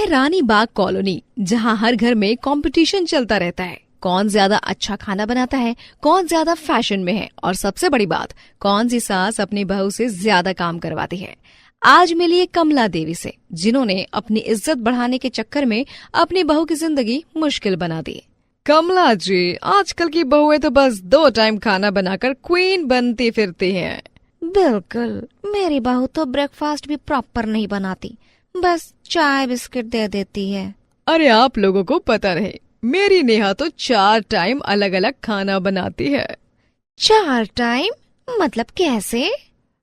है रानी बाग कॉलोनी, जहाँ हर घर में कंपटीशन चलता रहता है। कौन ज्यादा अच्छा खाना बनाता है, कौन ज्यादा फैशन में है, और सबसे बड़ी बात, कौन सी सास अपनी बहू से ज्यादा काम करवाती है। आज मिलिए कमला देवी से, जिन्होंने अपनी इज्जत बढ़ाने के चक्कर में अपनी बहू की जिंदगी मुश्किल बना दी। कमला जी, आजकल की बहुएं तो बस 2 टाइम खाना बनाकर क्वीन बनती फिरती हैं। बिल्कुल, मेरी बहू तो ब्रेकफास्ट भी प्रॉपर नहीं बनाती, बस चाय बिस्किट दे देती है। अरे आप लोगों को पता रहे, मेरी नेहा तो 4 टाइम अलग अलग खाना बनाती है। 4 टाइम मतलब कैसे?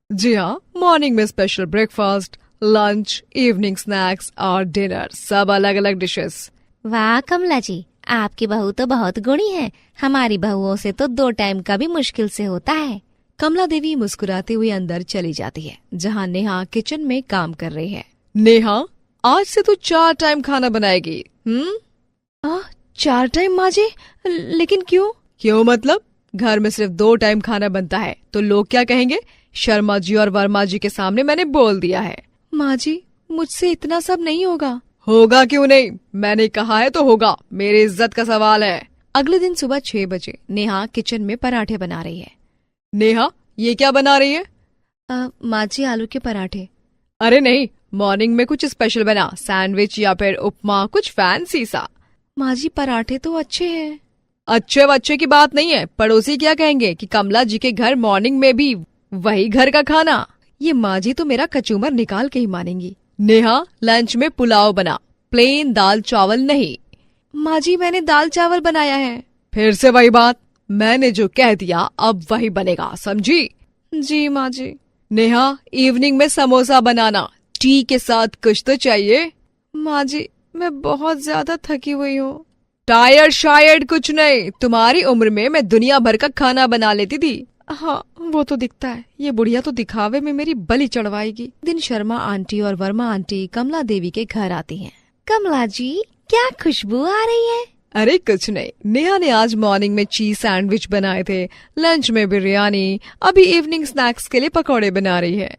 जी हाँ, मॉर्निंग में special breakfast, lunch, evening snacks और डिनर, सब अलग अलग डिशेस। वाह कमला जी, आपकी बहू तो बहुत गुणी है। हमारी बहुओं से तो 2 टाइम का भी मुश्किल से होता है। कमला देवी मुस्कुराते हुए अंदर चली जाती है, जहाँ नेहा किचन में काम कर रही है। नेहा, आज से तू 4 टाइम खाना बनाएगी। 4 टाइम माँ जी? लेकिन क्यों? क्यों मतलब? घर में सिर्फ 2 टाइम खाना बनता है तो लोग क्या कहेंगे? शर्मा जी और वर्मा जी के सामने मैंने बोल दिया है। माँ जी, मुझसे इतना सब नहीं होगा। होगा क्यों नहीं? मैंने कहा है तो होगा, मेरी इज्जत का सवाल है। अगले दिन सुबह 6 बजे नेहा किचन में पराठे बना रही है। नेहा, ये क्या बना रही है? माँ जी, आलू के पराठे। अरे नहीं, मॉर्निंग में कुछ स्पेशल बना, सैंडविच या फिर उपमा, कुछ फैंसी सा। माँ जी, पराठे तो अच्छे हैं। अच्छे बच्चे की बात नहीं है, पड़ोसी क्या कहेंगे कि कमला जी के घर मॉर्निंग में भी वही घर का खाना। ये माँ जी तो मेरा कचूमर निकाल के ही मानेंगी। नेहा, लंच में पुलाव बना, प्लेन दाल चावल नहीं। माँ जी, मैंने दाल चावल बनाया है। फिर से वही बात, मैंने जो कह दिया अब वही बनेगा, समझी? जी माँ जी। नेहा, इवनिंग में समोसा बनाना, टी के साथ कुछ तो चाहिए। माँ जी, मैं बहुत ज्यादा थकी हुई हूँ। टायर्ड शायद कुछ नहीं, तुम्हारी उम्र में मैं दुनिया भर का खाना बना लेती थी। हाँ, वो तो दिखता है। ये बुढ़िया तो दिखावे में मेरी बलि चढ़वाएगी। दिन शर्मा आंटी और वर्मा आंटी कमला देवी के घर आती हैं। कमला जी, क्या खुशबू आ रही है? अरे कुछ नहीं, नेहा ने आज मॉर्निंग में चीज सैंडविच बनाए थे, लंच में बिरयानी, अभी इवनिंग स्नैक्स के लिए पकौड़े बना रही है।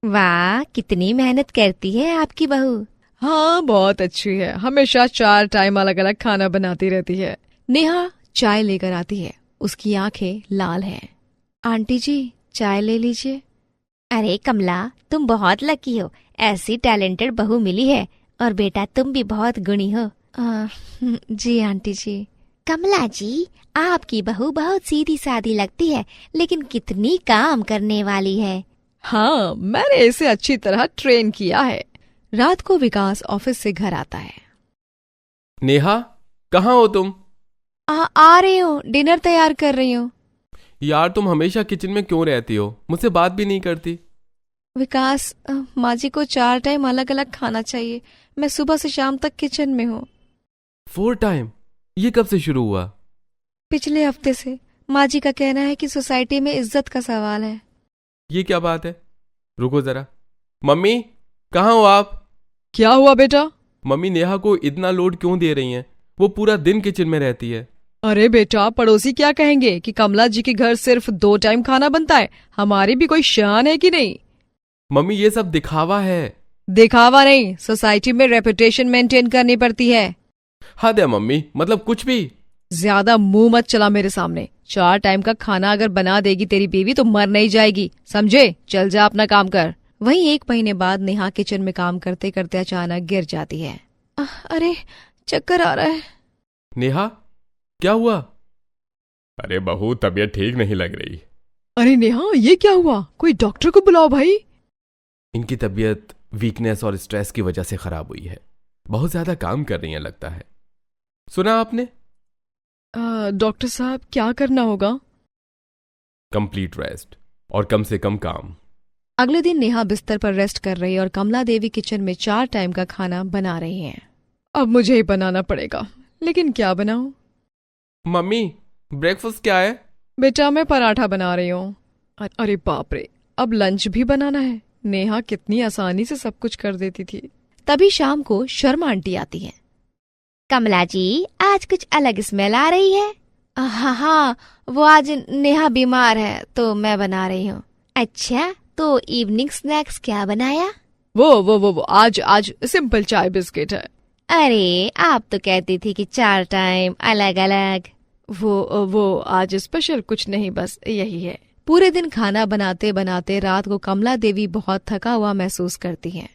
वाह, कितनी मेहनत करती है आपकी बहू। हाँ, बहुत अच्छी है, हमेशा 4 टाइम अलग अलग खाना बनाती रहती है। नेहा चाय लेकर आती है, उसकी आंखें लाल हैं। आंटी जी, चाय ले लीजिए। अरे कमला, तुम बहुत लकी हो, ऐसी टैलेंटेड बहू मिली है। और बेटा, तुम भी बहुत गुणी हो। जी आंटी जी। कमला जी, आपकी बहू बहुत सीधी सादी लगती है, लेकिन कितनी काम करने वाली है। हाँ, मैंने इसे अच्छी तरह ट्रेन किया है। रात को विकास ऑफिस से घर आता है। नेहा, कहाँ हो तुम? आ रही हूँ, डिनर तैयार कर रही हूँ। यार, तुम हमेशा किचन में क्यों रहती हो? मुझसे बात भी नहीं करती। विकास, माँ जी को 4 टाइम अलग अलग खाना चाहिए। मैं सुबह से शाम तक किचन में हूँ। 4 टाइम? ये कब से शुरू हुआ? पिछले हफ्ते से। माँ जी का कहना है कि सोसाइटी में इज्जत का सवाल है। ये क्या बात है? रुको जरा। मम्मी, कहाँ हो आप? क्या हुआ बेटा? मम्मी, नेहा को इतना लोड क्यों दे रही हैं? वो पूरा दिन किचन में रहती है। अरे बेटा, पड़ोसी क्या कहेंगे कि कमला जी के घर सिर्फ 2 टाइम खाना बनता है? हमारी भी कोई शान है कि नहीं? मम्मी, ये सब दिखावा है। दिखावा नहीं, सोसाइटी में रेपुटेशन मेंटेन करनी पड़ती है। हद है मम्मी, मतलब कुछ भी। ज्यादा मुंह मत चला मेरे सामने। 4 टाइम का खाना अगर बना देगी तेरी बीवी तो मर नहीं जाएगी, समझे? चल जा, अपना काम कर। वहीं 1 महीने बाद नेहा किचन में काम करते करते अचानक गिर जाती है। अरे, चक्कर आ रहा है। नेहा, क्या हुआ? अरे बहू, तबीयत ठीक नहीं लग रही। अरे नेहा, ये क्या हुआ? कोई डॉक्टर को बुलाओ भाई। इनकी तबीयत वीकनेस और स्ट्रेस की वजह से खराब हुई है। बहुत ज्यादा काम कर रही हैं लगता है। सुना आपने? डॉक्टर साहब, क्या करना होगा? कंप्लीट रेस्ट और कम से कम काम। अगले दिन नेहा बिस्तर पर रेस्ट कर रही और कमला देवी किचन में 4 टाइम का खाना बना रही हैं। अब मुझे ही बनाना पड़ेगा, लेकिन क्या बनाऊं? मम्मी, ब्रेकफास्ट क्या है? बेटा, मैं पराठा बना रही हूँ। अरे बाप रे, अब लंच भी बनाना है। नेहा कितनी आसानी से सब कुछ कर देती थी। तभी शाम को शर्मा आंटी आती हैं। कमला जी, आज कुछ अलग स्मेल आ रही है। हाँ, वो आज नेहा बीमार है तो मैं बना रही हूँ। अच्छा, तो इवनिंग स्नैक्स क्या बनाया? वो आज सिंपल चाय बिस्किट है। अरे आप तो कहती थी कि 4 टाइम अलग अलग। वो आज स्पेशल कुछ नहीं, बस यही है। पूरे दिन खाना बनाते बनाते रात को कमला देवी बहुत थका हुआ महसूस करती हैं।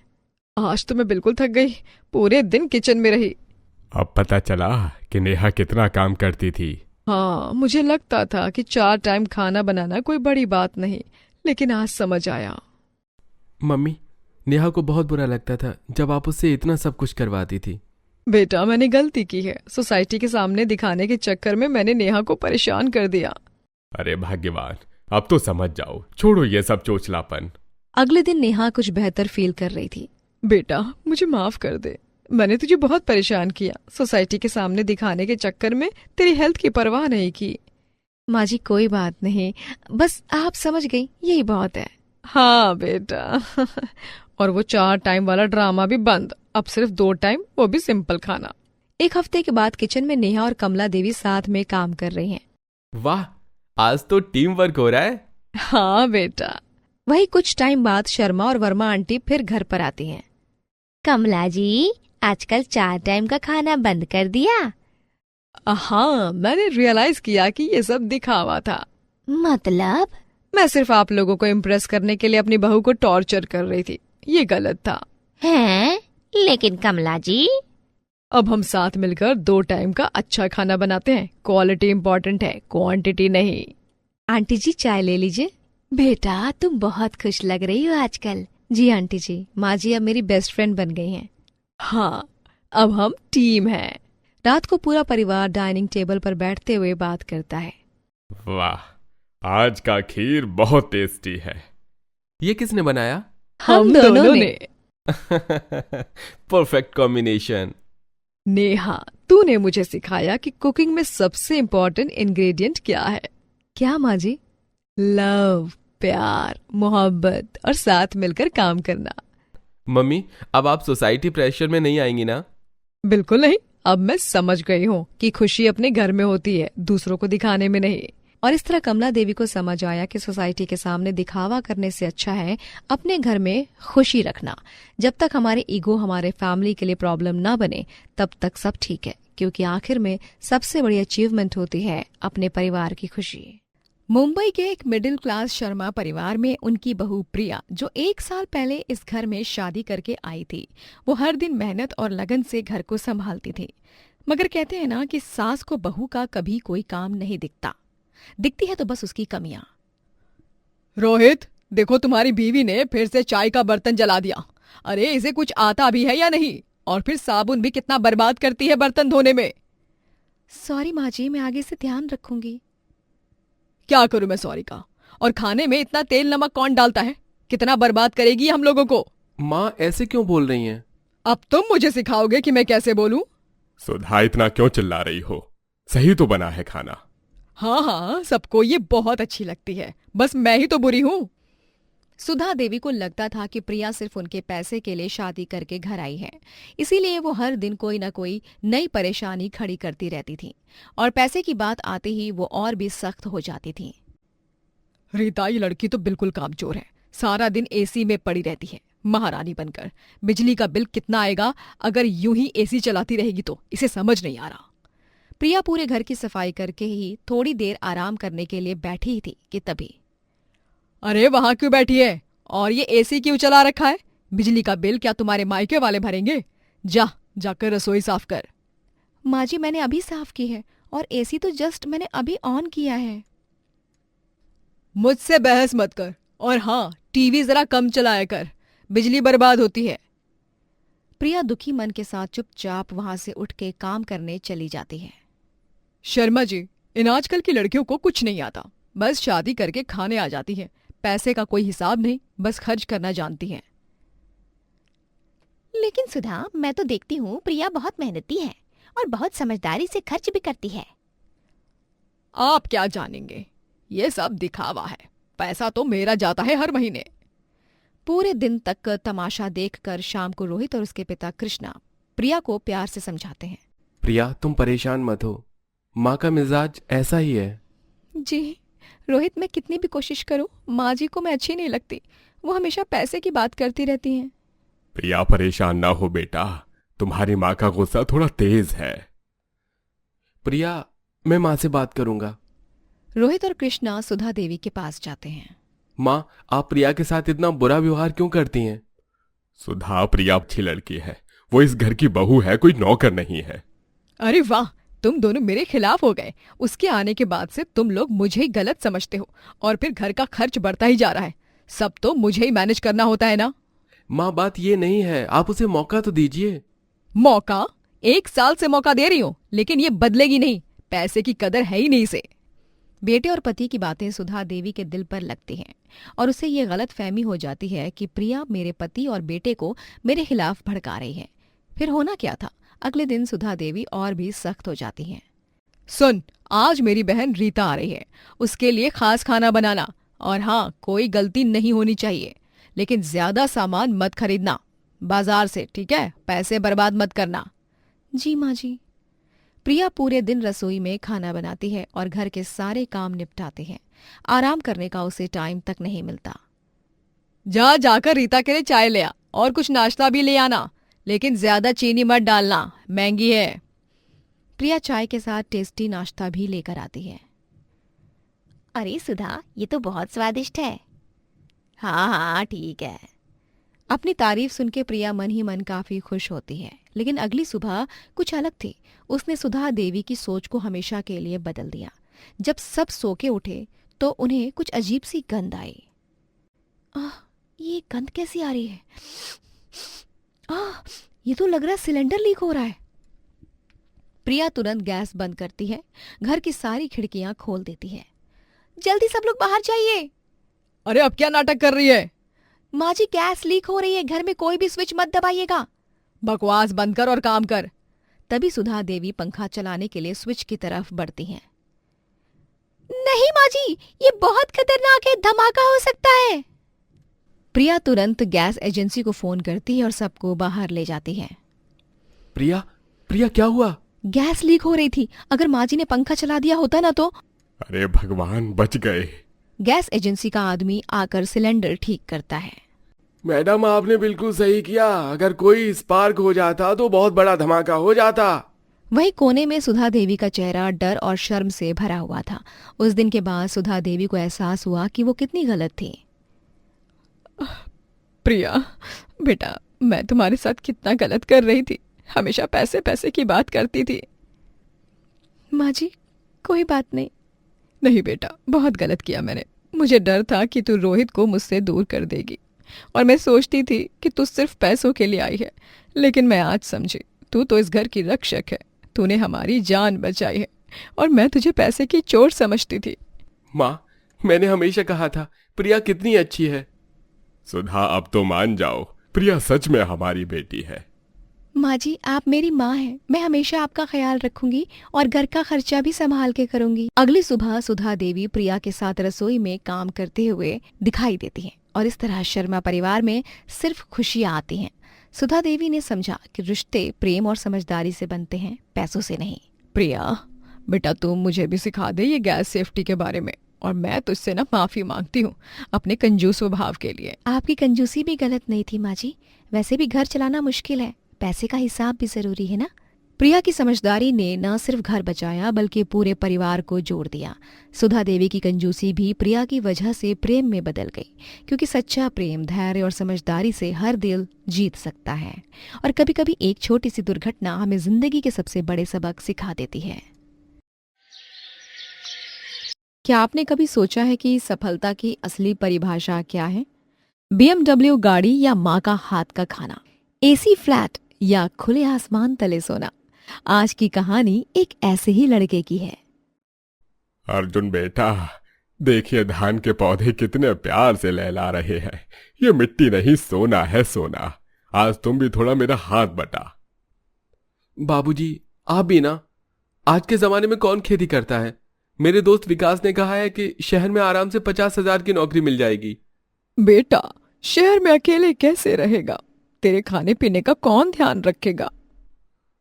आज तो मैं बिल्कुल थक गई, पूरे दिन किचन में रही। अब पता चला कि नेहा कितना काम करती थी। हाँ, मुझे लगता था कि 4 टाइम खाना बनाना कोई बड़ी बात नहीं, लेकिन आज समझ आया। मम्मी, नेहा को बहुत बुरा लगता था जब आप उससे इतना सब कुछ करवाती थी। बेटा, मैंने गलती की है। सोसाइटी के सामने दिखाने के चक्कर में मैंने नेहा को परेशान कर दिया। अरे भाग्यवान, अब तो समझ जाओ, छोड़ो ये सब चोचलापन। अगले दिन नेहा कुछ बेहतर फील कर रही थी। बेटा, मुझे माफ कर दे, मैंने तुझे बहुत परेशान किया। सोसाइटी के सामने दिखाने के चक्कर में तेरी हेल्थ की परवाह नहीं की। माँ जी, कोई बात नहीं, बस आप समझ गई, यही बहुत है। हाँ बेटा। और वो 4 टाइम वाला ड्रामा भी बंद, अब सिर्फ 2 टाइम, वो भी सिंपल खाना। एक हफ्ते के बाद किचन में नेहा और कमला देवी साथ में काम कर रही हैं। वाह, आज तो टीम वर्क हो रहा है। हाँ बेटा। वही कुछ टाइम बाद शर्मा और वर्मा आंटी फिर घर पर आती हैं। कमला जी, आजकल 4 टाइम का खाना बंद कर दिया? हाँ, मैंने रियलाइज किया कि ये सब दिखावा था। मतलब? मैं सिर्फ आप लोगों को इम्प्रेस करने के लिए अपनी बहू को टॉर्चर कर रही थी, ये गलत था। हैं? लेकिन कमला जी, अब हम साथ मिलकर 2 टाइम का अच्छा खाना बनाते हैं। क्वालिटी इम्पोर्टेंट है, क्वांटिटी नहीं। आंटी जी, चाय ले लीजिए। बेटा तुम बहुत खुश लग रही हो आजकल। जी आंटी जी, माँ जी अब मेरी बेस्ट फ्रेंड बन गई हैं। हाँ, अब हम टीम हैं। रात को पूरा परिवार डाइनिंग टेबल पर बैठते हुए बात करता है। वाह, आज का खीर बहुत टेस्टी है। ये किसने बनाया? हम दोनों ने। Perfect combination. नेहा, तूने मुझे सिखाया कि कुकिंग में सबसे इम्पोर्टेंट इंग्रेडिएंट क्या है। क्या माँ जी? लव, प्यार, मोहब्बत और साथ मिलकर काम करना। मम्मी, अब आप सोसाइटी प्रेशर में नहीं आएंगी ना? बिल्कुल नहीं, अब मैं समझ गई हूँ कि खुशी अपने घर में होती है, दूसरों को दिखाने में नहीं। और इस तरह कमला देवी को समझ आया कि सोसाइटी के सामने दिखावा करने से अच्छा है अपने घर में खुशी रखना। जब तक हमारे ईगो हमारे फैमिली के लिए प्रॉब्लम ना बने, तब तक सब ठीक है, क्योंकि आखिर में सबसे बड़ी अचीवमेंट होती है अपने परिवार की खुशी। मुंबई के एक मिडिल क्लास शर्मा परिवार में उनकी बहू प्रिया, जो 1 साल पहले इस घर में शादी करके आई थी, वो हर दिन मेहनत और लगन से घर को संभालती थी। मगर कहते हैं ना कि सास को बहू का कभी कोई काम नहीं दिखती है तो बस उसकी कमियां। रोहित, देखो तुम्हारी बीवी ने फिर से चाय का बर्तन जला दिया। अरे इसे कुछ आता भी है या नहीं? और फिर साबुन भी कितना बर्बाद करती है बर्तन धोने में। सॉरी माँ जी, मैं आगे से ध्यान रखूंगी। क्या करूं मैं सॉरी का? और खाने में इतना तेल नमक कौन डालता है? कितना बर्बाद करेगी हम लोगों को। माँ, ऐसे क्यों बोल रही हैं? अब तुम मुझे सिखाओगे कि मैं कैसे बोलूं? सुधा, इतना क्यों चिल्ला रही हो? सही तो बना है खाना। हाँ, सबको ये बहुत अच्छी लगती है, बस मैं ही तो बुरी हूँ। सुधा देवी को लगता था कि प्रिया सिर्फ उनके पैसे के लिए शादी करके घर आई है, इसीलिए वो हर दिन कोई न कोई नई परेशानी खड़ी करती रहती थी, और पैसे की बात आते ही वो और भी सख्त हो जाती थी। रीता, ये लड़की तो बिल्कुल कामचोर है, सारा दिन एसी में पड़ी रहती है महारानी बनकर। बिजली का बिल कितना आएगा अगर यूं ही एसी चलाती रहेगी तो? इसे समझ नहीं आ रहा। प्रिया पूरे घर की सफाई करके ही थोड़ी देर आराम करने के लिए बैठी ही थी कि तभी, अरे वहां क्यों बैठी है? और ये एसी क्यों चला रखा है? बिजली का बिल क्या तुम्हारे मायके वाले भरेंगे? जाकर रसोई साफ कर। माँ जी, मैंने अभी साफ की है, और एसी तो जस्ट मैंने अभी ऑन किया है। मुझसे बहस मत कर, और हाँ, टीवी जरा कम चलाया कर, बिजली बर्बाद होती है। प्रिया दुखी मन के साथ चुपचाप वहां से उठ के काम करने चली जाती है। शर्मा जी, इन आजकल की लड़कियों को कुछ नहीं आता, बस शादी करके खाने आ जाती है, पैसे का कोई हिसाब नहीं, बस खर्च करना जानती हैं। लेकिन सुधा, मैं तो देखती हूँ प्रिया बहुत मेहनती है और बहुत समझदारी से खर्च भी करती है। आप क्या जानेंगे, ये सब दिखावा है, पैसा तो मेरा जाता है हर महीने। पूरे दिन तक तमाशा देखकर शाम को रोहित और उसके पिता कृष्णा प्रिया को प्यार से समझाते हैं। प्रिया, तुम परेशान मत हो, माँ का मिजाज ऐसा ही है। जी रोहित, मैं कितनी भी कोशिश करूं, माँ जी को मैं अच्छी नहीं लगती, वो हमेशा पैसे की बात करती रहती हैं। प्रिया, परेशान ना हो बेटा, तुम्हारी माँ का गुस्सा थोड़ा तेज है। प्रिया, मैं माँ से बात करूंगा। रोहित और कृष्णा सुधा देवी के पास जाते हैं। माँ, आप प्रिया के साथ इतना बुरा व्यवहार क्यों करती हैं? सुधा, प्रिया अच्छी लड़की है, वो इस घर की बहू है, कोई नौकर नहीं है। अरे वाह, तुम दोनों मेरे खिलाफ हो गए। उसके आने के बाद से तुम लोग मुझे ही गलत समझते हो और फिर घर का खर्च बढ़ता ही जा रहा है। सब तो मुझे ही मैनेज करना होता है ना। माँ, बात ये नहीं है, आप उसे मौका तो दीजिए। मौका? 1 साल से मौका दे रही हूँ, लेकिन ये बदलेगी नहीं। पैसे की कदर है ही नहीं इसे। बेटे और पति की बातें सुधा देवी के दिल पर लगती हैं और उसे ये गलत फहमी हो जाती है कि प्रिया मेरे पति और बेटे को मेरे खिलाफ भड़का रही है। फिर होना क्या था, अगले दिन सुधा देवी और भी सख्त हो जाती हैं। सुन, आज मेरी बहन रीता आ रही है, उसके लिए खास खाना बनाना। और हाँ, कोई गलती नहीं होनी चाहिए, लेकिन ज्यादा सामान मत खरीदना बाजार से, ठीक है? पैसे बर्बाद मत करना। जी माँ जी। प्रिया पूरे दिन रसोई में खाना बनाती है और घर के सारे काम निपटाती है। आराम करने का उसे टाइम तक नहीं मिलता। जाकर रीता के लिए चाय ले आ और कुछ नाश्ता भी ले आना, लेकिन ज्यादा चीनी मत डालना, महंगी है। प्रिया चाय के साथ टेस्टी नाश्ता भी लेकर आती है। अरे सुधा, ये तो बहुत स्वादिष्ट है। हाँ हाँ ठीक है। अपनी तारीफ सुन के प्रिया मन ही मन काफी खुश होती है, लेकिन अगली सुबह कुछ अलग थी। उसने सुधा देवी की सोच को हमेशा के लिए बदल दिया। जब सब सो के उठे तो उन्हें कुछ अजीब सी गंध आई। ये गंध कैसी आ रही है? ये तो लग रहा है सिलेंडर लीक हो रहा है। प्रिया तुरंत गैस बंद करती है, घर की सारी खिड़कियां खोल देती है। जल्दी सब लोग बाहर जाइए। अरे अब क्या नाटक कर रही है? माँ जी, गैस लीक हो रही है, घर में कोई भी स्विच मत दबाइएगा। बकवास बंद कर और काम कर। तभी सुधा देवी पंखा चलाने के लिए स्विच की तरफ बढ़ती हैं। नहीं माँ जी, ये बहुत खतरनाक है, धमाका हो सकता है। प्रिया तुरंत गैस एजेंसी को फोन करती है और सबको बाहर ले जाती है। प्रिया, प्रिया क्या हुआ? गैस लीक हो रही थी, अगर माँ जी ने पंखा चला दिया होता ना तो। अरे भगवान, बच गए। गैस एजेंसी का आदमी आकर सिलेंडर ठीक करता है। मैडम, आपने बिल्कुल सही किया, अगर कोई स्पार्क हो जाता तो बहुत बड़ा धमाका हो जाता। वही कोने में सुधा देवी का चेहरा डर और शर्म से भरा हुआ था। उस दिन के बाद सुधा देवी को एहसास हुआ कि वो कितनी गलत थी। प्रिया बेटा, मैं तुम्हारे साथ कितना गलत कर रही थी, हमेशा पैसे पैसे की बात करती थी। माँ जी, कोई बात नहीं। नहीं बेटा, बहुत गलत किया मैंने। मुझे डर था कि तू रोहित को मुझसे दूर कर देगी और मैं सोचती थी कि तू सिर्फ पैसों के लिए आई है, लेकिन मैं आज समझी तू तो इस घर की रक्षक है। तूने हमारी जान बचाई है और मैं तुझे पैसे की चोर समझती थी। माँ, मैंने हमेशा कहा था प्रिया कितनी अच्छी है। सुधा, अब तो मान जाओ, प्रिया सच में हमारी बेटी है। माँ जी, आप मेरी माँ हैं, मैं हमेशा आपका ख्याल रखूंगी और घर का खर्चा भी संभाल के करूंगी। अगली सुबह सुधा देवी प्रिया के साथ रसोई में काम करते हुए दिखाई देती हैं और इस तरह शर्मा परिवार में सिर्फ खुशियाँ आती हैं। सुधा देवी ने समझा कि रिश्ते प्रेम और समझदारी से बनते हैं, पैसों से नहीं। प्रिया बेटा, तुम मुझे भी सिखा दे ये गैस सेफ्टी के बारे में, और मैं तुझसे ना माफी मांगती हूँ अपने कंजूस स्वभाव के लिए। आपकी कंजूसी भी गलत नहीं थी माँ जी, वैसे भी घर चलाना मुश्किल है, पैसे का हिसाब भी जरूरी है ना। प्रिया की समझदारी ने न सिर्फ घर बचाया बल्कि पूरे परिवार को जोड़ दिया। सुधा देवी की कंजूसी भी प्रिया की वजह से प्रेम में बदल गई, क्योंकि सच्चा प्रेम धैर्य और समझदारी से हर दिल जीत सकता है। और कभी कभी एक छोटी सी दुर्घटना हमें जिंदगी के सबसे बड़े सबक सिखा देती है। क्या आपने कभी सोचा है कि सफलता की असली परिभाषा क्या है? BMW गाड़ी या माँ का हाथ का खाना, AC फ्लैट या खुले आसमान तले सोना? आज की कहानी एक ऐसे ही लड़के की है। अर्जुन बेटा, देखिए धान के पौधे कितने प्यार से लहला रहे हैं। ये मिट्टी नहीं, सोना है सोना। आज तुम भी थोड़ा मेरा हाथ बटा। बाबूजी, आप भी ना। आज के जमाने में कौन खेती करता है? मेरे दोस्त विकास ने कहा है कि शहर में आराम से 50,000 की नौकरी मिल जाएगी। बेटा, शहर में अकेले कैसे रहेगा? तेरे खाने पीने का कौन ध्यान रखेगा?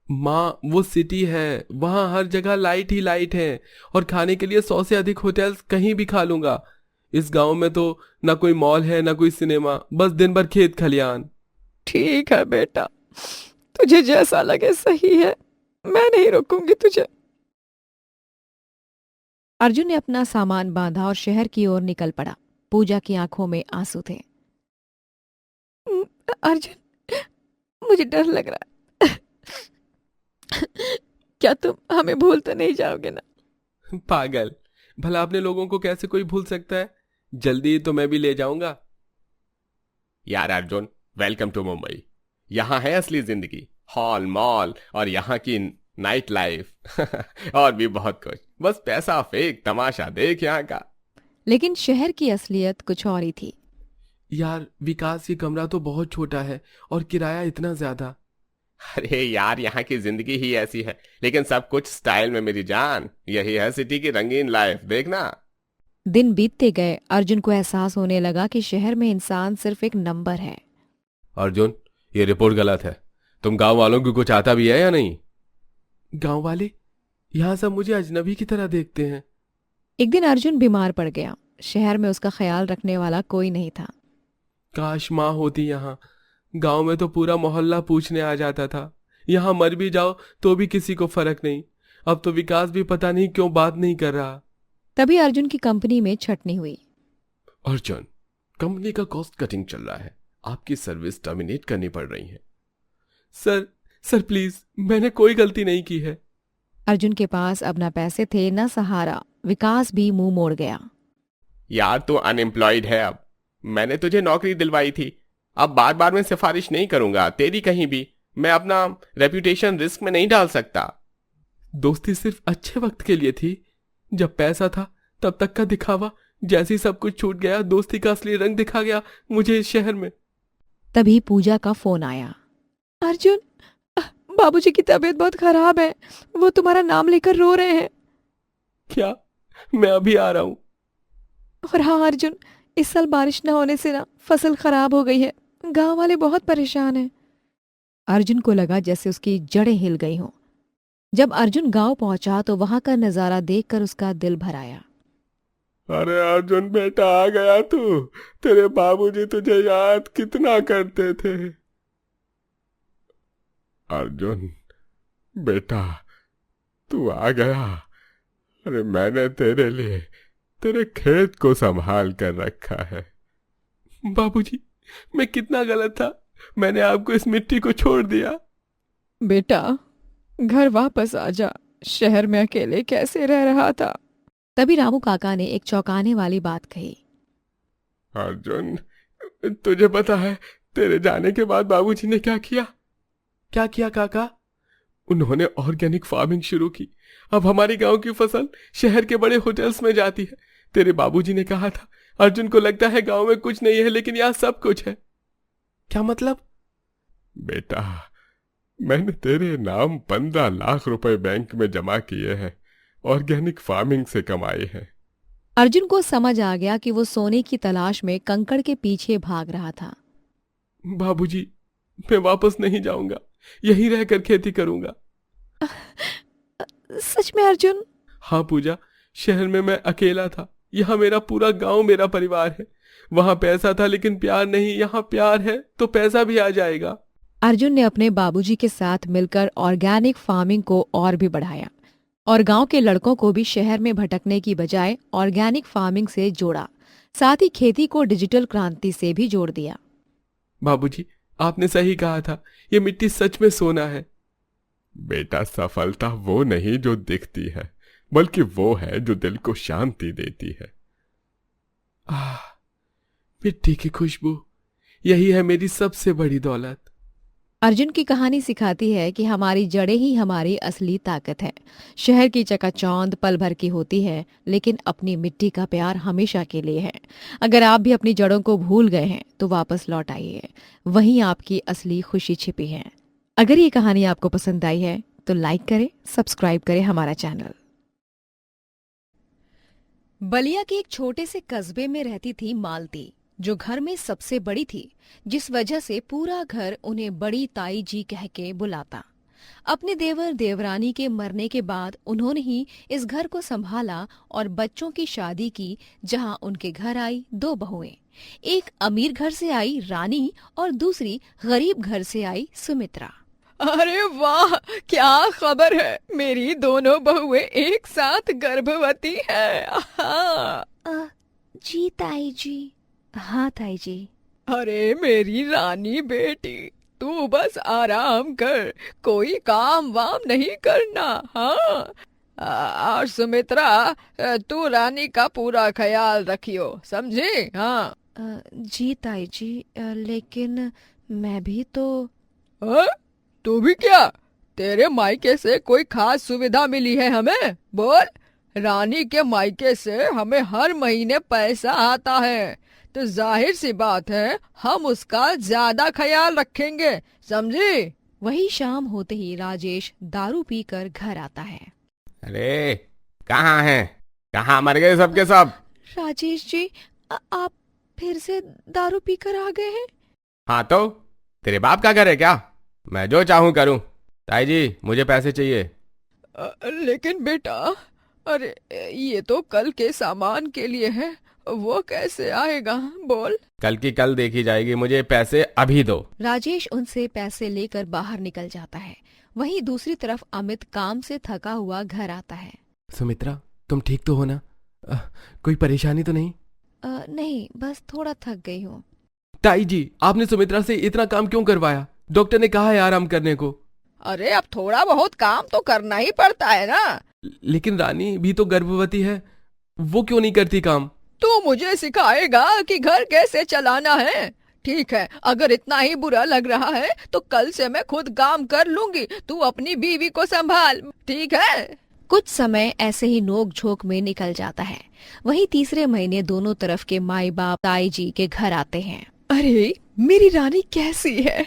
माँ, वो सिटी है, वहां हर जगह लाइट ही लाइट है और खाने के लिए 100 से अधिक होटल्स कहीं भी खा लूंगा। इस गांव में तो ना कोई मॉल है ना कोई सिनेमा, बस दिन भर खेत खलियान। ठीक है बेटा, तुझे जैसा लगे सही है, मैं नहीं रोकूंगी तुझे। अर्जुन ने अपना सामान बांधा और शहर की ओर निकल पड़ा। पूजा की आंखों में आंसू थे। अर्जुन, मुझे डर लग रहा है। क्या तुम हमें भूल तो नहीं जाओगे ना? पागल, भला अपने लोगों को कैसे कोई भूल सकता है? जल्दी तो मैं भी ले जाऊंगा। यार अर्जुन, वेलकम टू मुंबई। यहाँ है असली जिंदगी, हॉल मॉल और यहाँ की नाइट लाइफ और भी बहुत कुछ। बस पैसा फेंक, तमाशा देख यहाँ का। लेकिन शहर की असलियत कुछ और ही थी। यार विकास, ये कमरा तो बहुत छोटा है और किराया इतना ज्यादा। अरे यार, यहाँ की जिंदगी ही ऐसी है, लेकिन सब कुछ स्टाइल में मेरी जान। यही है सिटी की रंगीन लाइफ, देखना। दिन बीतते गए, अर्जुन को एहसास होने लगा कि शहर में इंसान सिर्फ एक नंबर है। अर्जुन, ये रिपोर्ट गलत है। तुम गांव वालों को कुछ आता भी है या नहीं? गांव वाले? यहाँ सब मुझे अजनबी की तरह देखते हैं। एक दिन अर्जुन बीमार पड़ गया। शहर में उसका ख्याल रखने वाला कोई नहीं था। काश माँ होती यहाँ। गांव में तो पूरा मोहल्ला पूछने आ जाता था। यहाँ मर भी जाओ तो भी किसी को फर्क नहीं। अब तो विकास भी पता नहीं क्यों बात नहीं कर रहा। तभी अर्जुन की कंपनी में छटनी हुई। अर्जुन, कंपनी का कॉस्ट कटिंग चल रहा है, आपकी सर्विस टर्मिनेट करनी पड़ रही है। सर प्लीज, मैंने कोई गलती नहीं की है। अर्जुन के पास अब ना पैसे थे ना सहारा। विकास भी मुंह मोड़ गया। यार तू अनएम्प्लॉयड है अब। मैंने तुझे नौकरी दिलवाई थी। अब बार बार मैं सिफारिश नहीं करूंगा तेरी कहीं भी। मैं अपना रेपुटेशन रिस्क में नहीं डाल सकता। दोस्ती सिर्फ अच्छे वक्त के लिए थी। जब पैसा था तब तक का दिखावा। जैसे ही सब कुछ छूट गया, दोस्ती का असली रंग दिखा गया मुझे इस शहर में। तभी पूजा का फोन आया। अर्जुन, बाबूजी की तबीयत बहुत खराब है। वो तुम्हारा नाम लेकर रो रहे हैं। क्या? मैं अभी आ रहा हूं। और हाँ अर्जुन, इस साल बारिश न होने से ना फसल खराब हो गई है। गांव वाले बहुत परेशान हैं। अर्जुन को लगा जैसे उसकी जड़ें हिल गई हों। जब अर्जुन गांव पहुंचा तो वहां का नजारा देखकर उसका दिल भर आया। अरे अर्जुन बेटा, आ गया तू। तेरे बाबूजी तुझे याद कितना करते थे। अर्जुन बेटा, तू आ गया। अरे मैंने तेरे लिए तेरे खेत को संभाल कर रखा है। बाबूजी, मैं कितना गलत था। मैंने आपको इस मिट्टी को छोड़ दिया। बेटा, घर वापस आ जा। शहर में अकेले कैसे रह रहा था? तभी रामू काका ने एक चौंकाने वाली बात कही। अर्जुन, तुझे पता है तेरे जाने के बाद बाबूजी ने क्या किया? क्या किया काका? उन्होंने ऑर्गेनिक फार्मिंग शुरू की। अब हमारी गांव की फसल शहर के बड़े होटल्स में जाती है। तेरे बाबूजी ने कहा था, अर्जुन को लगता है गांव में कुछ नहीं है, लेकिन यहाँ सब कुछ है। क्या मतलब? बेटा, मैंने तेरे नाम 15 लाख रुपए बैंक में जमा किए हैं। ऑर्गेनिक फार्मिंग से कमाए हैं। अर्जुन को समझ आ गया कि वो सोने की तलाश में कंकड़ के पीछे भाग रहा था। बाबूजी, मैं वापस नहीं जाऊंगा। यहीं रहकर खेती करूंगा। सच में अर्जुन? हाँ पूजा, शहर में मैं अकेला था। यहाँ मेरा पूरा गांव मेरा परिवार है। वहां पैसा था लेकिन प्यार नहीं। यहाँ प्यार है तो पैसा भी आ जाएगा। अर्जुन ने अपने बाबूजी के साथ मिलकर ऑर्गेनिक फार्मिंग को और भी बढ़ाया और गांव के लड़कों को भी शहर में भटकने की बजाय ऑर्गेनिक फार्मिंग से जोड़ा। साथ ही खेती को डिजिटल क्रांति से भी जोड़ दिया। बाबूजी, आपने सही कहा था। ये मिट्टी सच में सोना है। बेटा, सफलता वो नहीं जो दिखती है, बल्कि वो है जो दिल को शांति देती है। मिट्टी की खुशबू, यही है मेरी सबसे बड़ी दौलत। अर्जुन की कहानी सिखाती है कि हमारी जड़ें ही हमारी असली ताकत है। शहर की चकाचौंध पल भर की होती है, लेकिन अपनी मिट्टी का प्यार हमेशा के लिए है। अगर आप भी अपनी जड़ों को भूल गए हैं तो वापस लौट आइए। वहीं आपकी असली खुशी छिपी है। अगर ये कहानी आपको पसंद आई है तो लाइक करें, सब्सक्राइब करें हमारा चैनल। बलिया के एक छोटे से कस्बे में रहती थी मालती, जो घर में सबसे बड़ी थी, जिस वजह से पूरा घर उन्हें बड़ी ताई जी कह के बुलाता। अपने देवर देवरानी के मरने के बाद उन्होंने ही इस घर को संभाला और बच्चों की शादी की, जहां उनके घर आई 2 बहुएं। एक अमीर घर से आई रानी और दूसरी गरीब घर से आई सुमित्रा। अरे वाह, क्या खबर है, मेरी दोनों बहुएं एक साथ गर्भवती हैं। आहा। जी ताई जी। हाँ ताई जी। अरे मेरी रानी बेटी, तू बस आराम कर, कोई काम वाम नहीं करना। हाँ, और सुमित्रा, तू रानी का पूरा ख्याल रखियो, समझी? हाँ। जी ताई जी, लेकिन मैं भी तो। तू भी क्या? तेरे मायके से कोई खास सुविधा मिली है हमें? बोल। रानी के मायके से हमें हर महीने पैसा आता है, तो जाहिर सी बात है हम उसका ज्यादा ख्याल रखेंगे, समझी? वही शाम होते ही राजेश दारू पीकर घर आता है। अरे कहाँ हैं? कहाँ मर गए सबके सब? राजेश जी, आप फिर से दारू पीकर आ गए हैं? हाँ तो तेरे बाप का घर है क्या? मैं जो चाहूँ करूँ। ताई जी मुझे पैसे चाहिए। लेकिन बेटा, अरे ये तो कल के सामान के लिए है, वो कैसे आएगा? बोल। कल की कल देखी जाएगी, मुझे पैसे अभी दो। राजेश उनसे पैसे लेकर बाहर निकल जाता है। वहीं दूसरी तरफ अमित काम से थका हुआ घर आता है। सुमित्रा, तुम ठीक तो हो ना? कोई परेशानी तो नहीं? नहीं, बस थोड़ा थक गई हूँ। ताई जी, आपने सुमित्रा से इतना काम क्यों करवाया? डॉक्टर ने कहा है आराम करने को। अरे अब थोड़ा बहुत काम तो करना ही पड़ता है ना। लेकिन रानी भी तो गर्भवती है, वो क्यों नहीं करती काम? तू मुझे सिखाएगा कि घर कैसे चलाना है? ठीक है, अगर इतना ही बुरा लग रहा है तो कल से मैं खुद काम कर लूंगी, तू अपनी बीवी को संभाल, ठीक है? कुछ समय ऐसे ही नोक झोंक में निकल जाता है। वहीं तीसरे महीने दोनों तरफ के माई बाप ताई जी के घर आते हैं। अरे मेरी रानी कैसी है,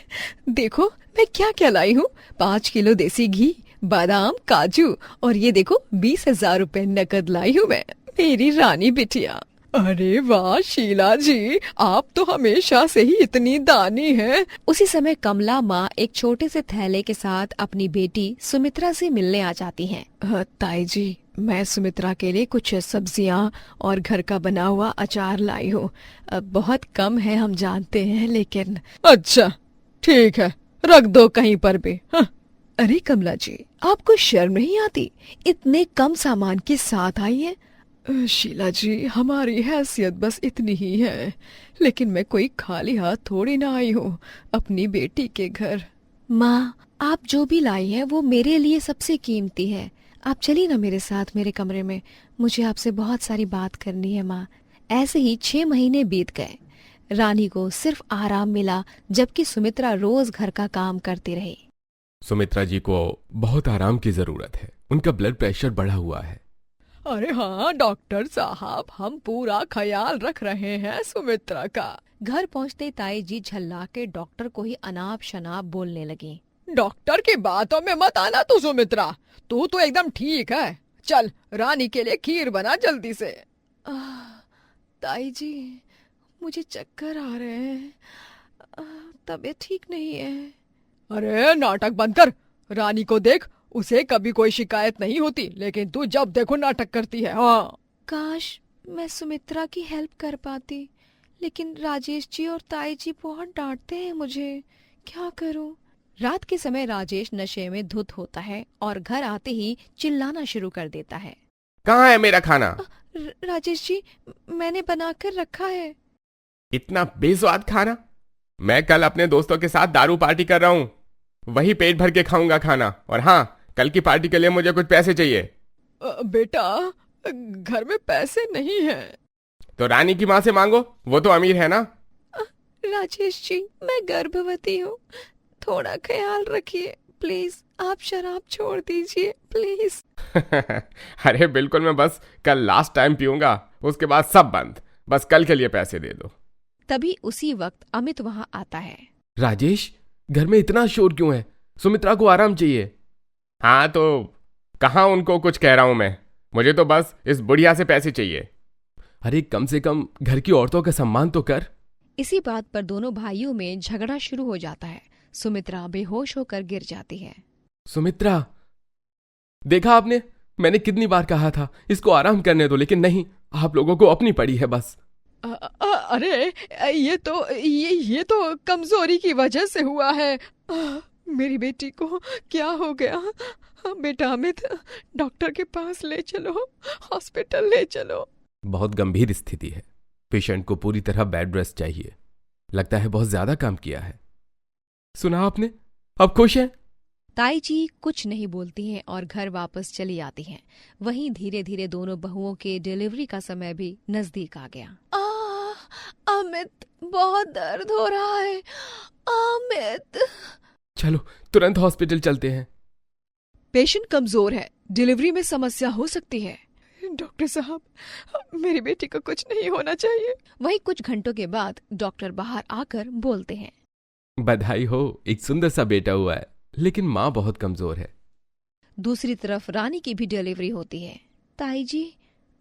देखो मैं क्या क्या लाई हूँ। 5 किलो देसी घी, बादाम, काजू, और ये देखो 20,000 रुपए नकद लाई हूँ मैं, मेरी रानी बिटिया। अरे वाह शीला जी, आप तो हमेशा से ही इतनी दानी हैं। उसी समय कमला माँ एक छोटे से थैले के साथ अपनी बेटी सुमित्रा से मिलने आ जाती हैं। ताई जी, मैं सुमित्रा के लिए कुछ सब्जियां और घर का बना हुआ अचार लाई हूँ। बहुत कम है हम जानते हैं, लेकिन। अच्छा ठीक है, रख दो कहीं पर भी। हाँ। अरे कमला जी, आपको शर्म नहीं आती? इतने कम सामान के साथ आई है। शीला जी, हमारी हैसियत बस इतनी ही है, लेकिन मैं कोई खाली हाथ थोड़ी ना आई हूँ अपनी बेटी के घर। माँ, आप जो भी लाई है वो मेरे लिए सबसे कीमती है। आप चलिए ना मेरे साथ मेरे कमरे में, मुझे आपसे बहुत सारी बात करनी है माँ। ऐसे ही 6 महीने बीत गए। रानी को सिर्फ आराम मिला, जबकि सुमित्रा रोज घर का काम करती रही। सुमित्रा जी को बहुत आराम की जरूरत है, उनका ब्लड प्रेशर बढ़ा हुआ है। अरे हाँ डॉक्टर साहब, हम पूरा ख्याल रख रहे हैं सुमित्रा का। घर पहुँचते ताई जी झल्ला के डॉक्टर को ही अनाप शनाप बोलने लगी। डॉक्टर की बातों में मत आना तू सुमित्रा, तू तो एकदम ठीक है। चल रानी के लिए खीर बना जल्दी से। ताई जी, मुझे चक्कर आ रहे हैं, तबीयत ठीक नहीं है। अरे नाटक बंद कर, रानी को देख, उसे कभी कोई शिकायत नहीं होती, लेकिन तू जब देखो नाटक करती है। हाँ। काश मैं सुमित्रा की हेल्प कर पाती, लेकिन राजेश जी और ताई जी बहुत डांटते हैं मुझे, क्या करूं? रात के समय राजेश नशे में धुत होता है और घर आते ही चिल्लाना शुरू कर देता है। कहाँ है मेरा खाना? राजेश जी, मैंने बनाकर रखा है। इतना बेस्वाद खाना? मैं कल अपने दोस्तों के साथ दारू पार्टी कर रहा हूँ, वही पेट भर के खाऊंगा खाना। और हाँ, कल की पार्टी के लिए मुझे कुछ पैसे चाहिए। बेटा, घर में पैसे नहीं हैं। तो रानी की माँ से मांगो, वो तो अमीर है ना। राजेश जी, मैं गर्भवती हूँ, थोड़ा ख्याल रखिए प्लीज। आप शराब छोड़ दीजिए प्लीज। अरे बिल्कुल, मैं बस कल लास्ट टाइम पीऊंगा, उसके बाद सब बंद। बस कल के लिए पैसे दे दो। तभी उसी वक्त अमित वहाँ आता है। राजेश, घर में इतना शोर क्यों है? सुमित्रा को आराम चाहिए। हाँ तो कहाँ उनको कुछ कह रहा हूं मैं, मुझे तो बस इस बुढ़िया से पैसे चाहिए। अरे कम से कम घर की औरतों का सम्मान तो कर। इसी बात पर दोनों भाइयों में झगड़ा शुरू हो जाता है। सुमित्रा बेहोश होकर गिर जाती है। सुमित्रा, देखा आपने, मैंने कितनी बार कहा था इसको आराम करने दो, लेकिन नहीं, आप लोगों को अपनी पड़ी है बस। अरे ये तो कमजोरी की वजह से हुआ है। मेरी बेटी को क्या हो गया? बेटा अमित, डॉक्टर के पास ले चलो, हॉस्पिटल ले चलो। बहुत गंभीर स्थिति है, पेशेंट को पूरी तरह बेड रेस्ट चाहिए। लगता है बहुत ज्यादा काम किया है। सुना आपने? अब खुश हैं? ताई जी कुछ नहीं बोलती हैं और घर वापस चली आती हैं। वहीं धीरे धीरे दोनों बहुओं के डिलीवरी का समय भी नजदीक आ गया। अमित, बहुत दर्द हो रहा है। अमित, चलो तुरंत हॉस्पिटल चलते हैं। पेशेंट कमजोर है, डिलीवरी में समस्या हो सकती है। डॉक्टर साहब, मेरी बेटी को कुछ नहीं होना चाहिए। वहीं कुछ घंटों के बाद डॉक्टर बाहर आकर बोलते हैं, बधाई हो, एक सुंदर सा बेटा हुआ है, लेकिन माँ बहुत कमजोर है। दूसरी तरफ रानी की भी डिलीवरी होती है। ताई जी,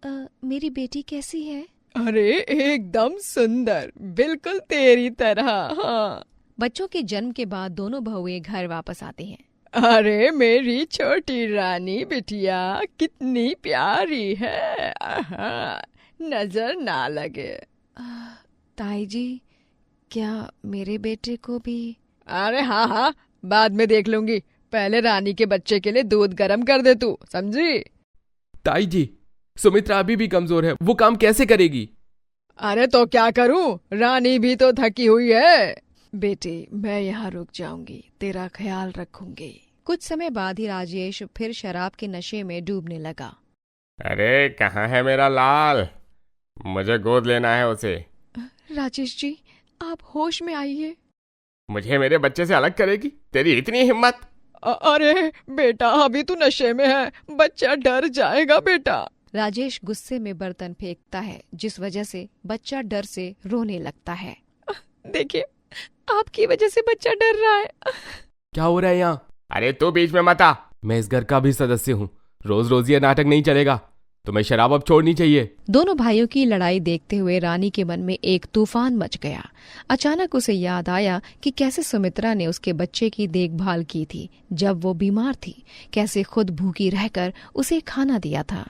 मेरी बेटी कैसी है? अरे एकदम सुंदर, बिल्कुल तेरी तरह। हाँ। बच्चों के जन्म के बाद दोनों बहुएं घर वापस आती हैं। अरे मेरी छोटी रानी बिटिया कितनी प्यारी है, नजर ना लगे। ताई जी, क्या मेरे बेटे को भी? अरे हाँ हाँ, बाद में देख लूंगी। पहले रानी के बच्चे के लिए दूध गर्म कर दे तू, समझी? ताई जी, सुमित्रा अभी भी कमजोर है, वो काम कैसे करेगी? अरे तो क्या करूं, रानी भी तो थकी हुई है। बेटी, मैं यहाँ रुक जाऊंगी, तेरा ख्याल रखूंगी। कुछ समय बाद ही राजेश फिर शराब के नशे में डूबने लगा। अरे कहाँ है मेरा लाल? मुझे गोद लेना है उसे। राजेश जी, आप होश में आइए। मुझे मेरे बच्चे से अलग करेगी? तेरी इतनी हिम्मत? अरे बेटा, अभी तू नशे में है, बच्चा डर जाएगा बेटा। राजेश गुस्से में बर्तन फेंकता है, जिस वजह से बच्चा डर से रोने लगता है। देखिए, आपकी वजह से बच्चा डर रहा है। क्या हो रहा है यहाँ? अरे तू बीच में मत आ। मैं इस घर का भी सदस्य हूँ, रोज रोज ये नाटक नहीं चलेगा। तुम्हें शराब अब छोड़नी चाहिए। दोनों भाइयों की लड़ाई देखते हुए रानी के मन में एक तूफान मच गया। अचानक उसे याद आया कि कैसे सुमित्रा ने उसके बच्चे की देखभाल की थी जब वो बीमार थी, कैसे खुद भूखी रहकर उसे खाना दिया था।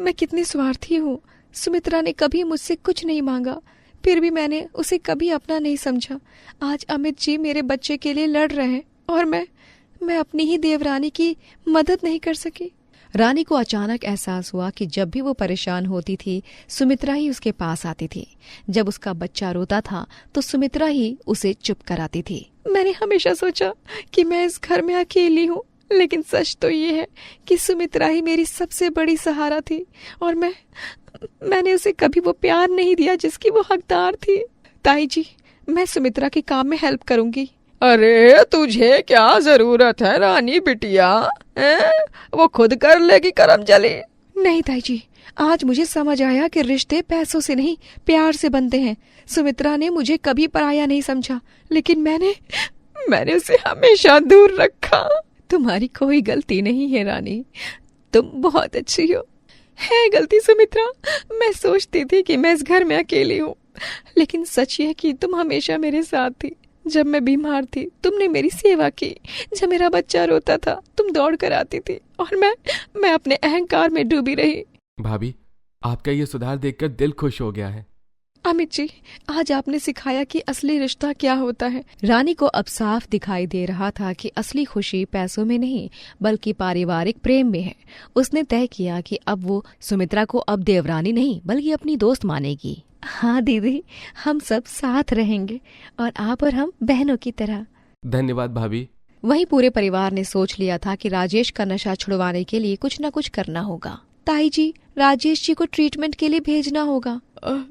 मैं कितनी स्वार्थी हूँ। सुमित्रा ने कभी मुझसे कुछ नहीं मांगा, फिर भी मैंने उसे कभी अपना नहीं समझा। आज अमित जी मेरे बच्चे के लिए लड़ रहे हैं और मैं अपनी ही देवरानी की मदद नहीं कर सकी। रानी को अचानक एहसास हुआ कि जब भी वो परेशान होती थी, सुमित्रा ही उसके पास आती थी। जब उसका बच्चा रोता था तो सुमित्रा ही उसे चुप कराती थी। मैंने हमेशा सोचा कि मैं इस घर में अकेली हूँ, लेकिन सच तो ये है कि सुमित्रा ही मेरी सबसे बड़ी सहारा थी और मैंने उसे कभी वो प्यार नहीं दिया जिसकी वो हकदार थी। ताई जी, मैं सुमित्रा के काम में हेल्प करूंगी। अरे तुझे क्या जरूरत है रानी बिटिया, वो खुद कर लेगी करम जली। नहीं ताई जी, आज मुझे समझ आया कि रिश्ते पैसों से नहीं प्यार से बनते हैं। सुमित्रा ने मुझे कभी पराया नहीं समझा, लेकिन मैंने उसे हमेशा दूर रखा। तुम्हारी कोई गलती नहीं है रानी, तुम बहुत अच्छी हो। है गलती सुमित्रा, मैं सोचती थी कि मैं इस घर में अकेली हूँ, लेकिन सच ये कि तुम हमेशा मेरे साथ थी। जब मैं बीमार थी तुमने मेरी सेवा की, जब मेरा बच्चा रोता था तुम दौड़ कर आती थी और मैं अपने अहंकार में डूबी रही। भाभी, आपका ये सुधार देखकर दिल खुश हो गया है। अमित जी, आज आपने सिखाया कि असली रिश्ता क्या होता है। रानी को अब साफ दिखाई दे रहा था कि असली खुशी पैसों में नहीं बल्कि पारिवारिक प्रेम में है। उसने तय किया कि अब वो सुमित्रा को अब देवरानी नहीं बल्कि अपनी दोस्त मानेगी। हाँ दीदी, हम सब साथ रहेंगे और आप और हम बहनों की तरह। धन्यवाद भाभी। वहीं पूरे परिवार ने सोच लिया था कि राजेश का नशा छुड़वाने के लिए कुछ न कुछ करना होगा। ताई जी, राजेश जी को ट्रीटमेंट के लिए भेजना होगा।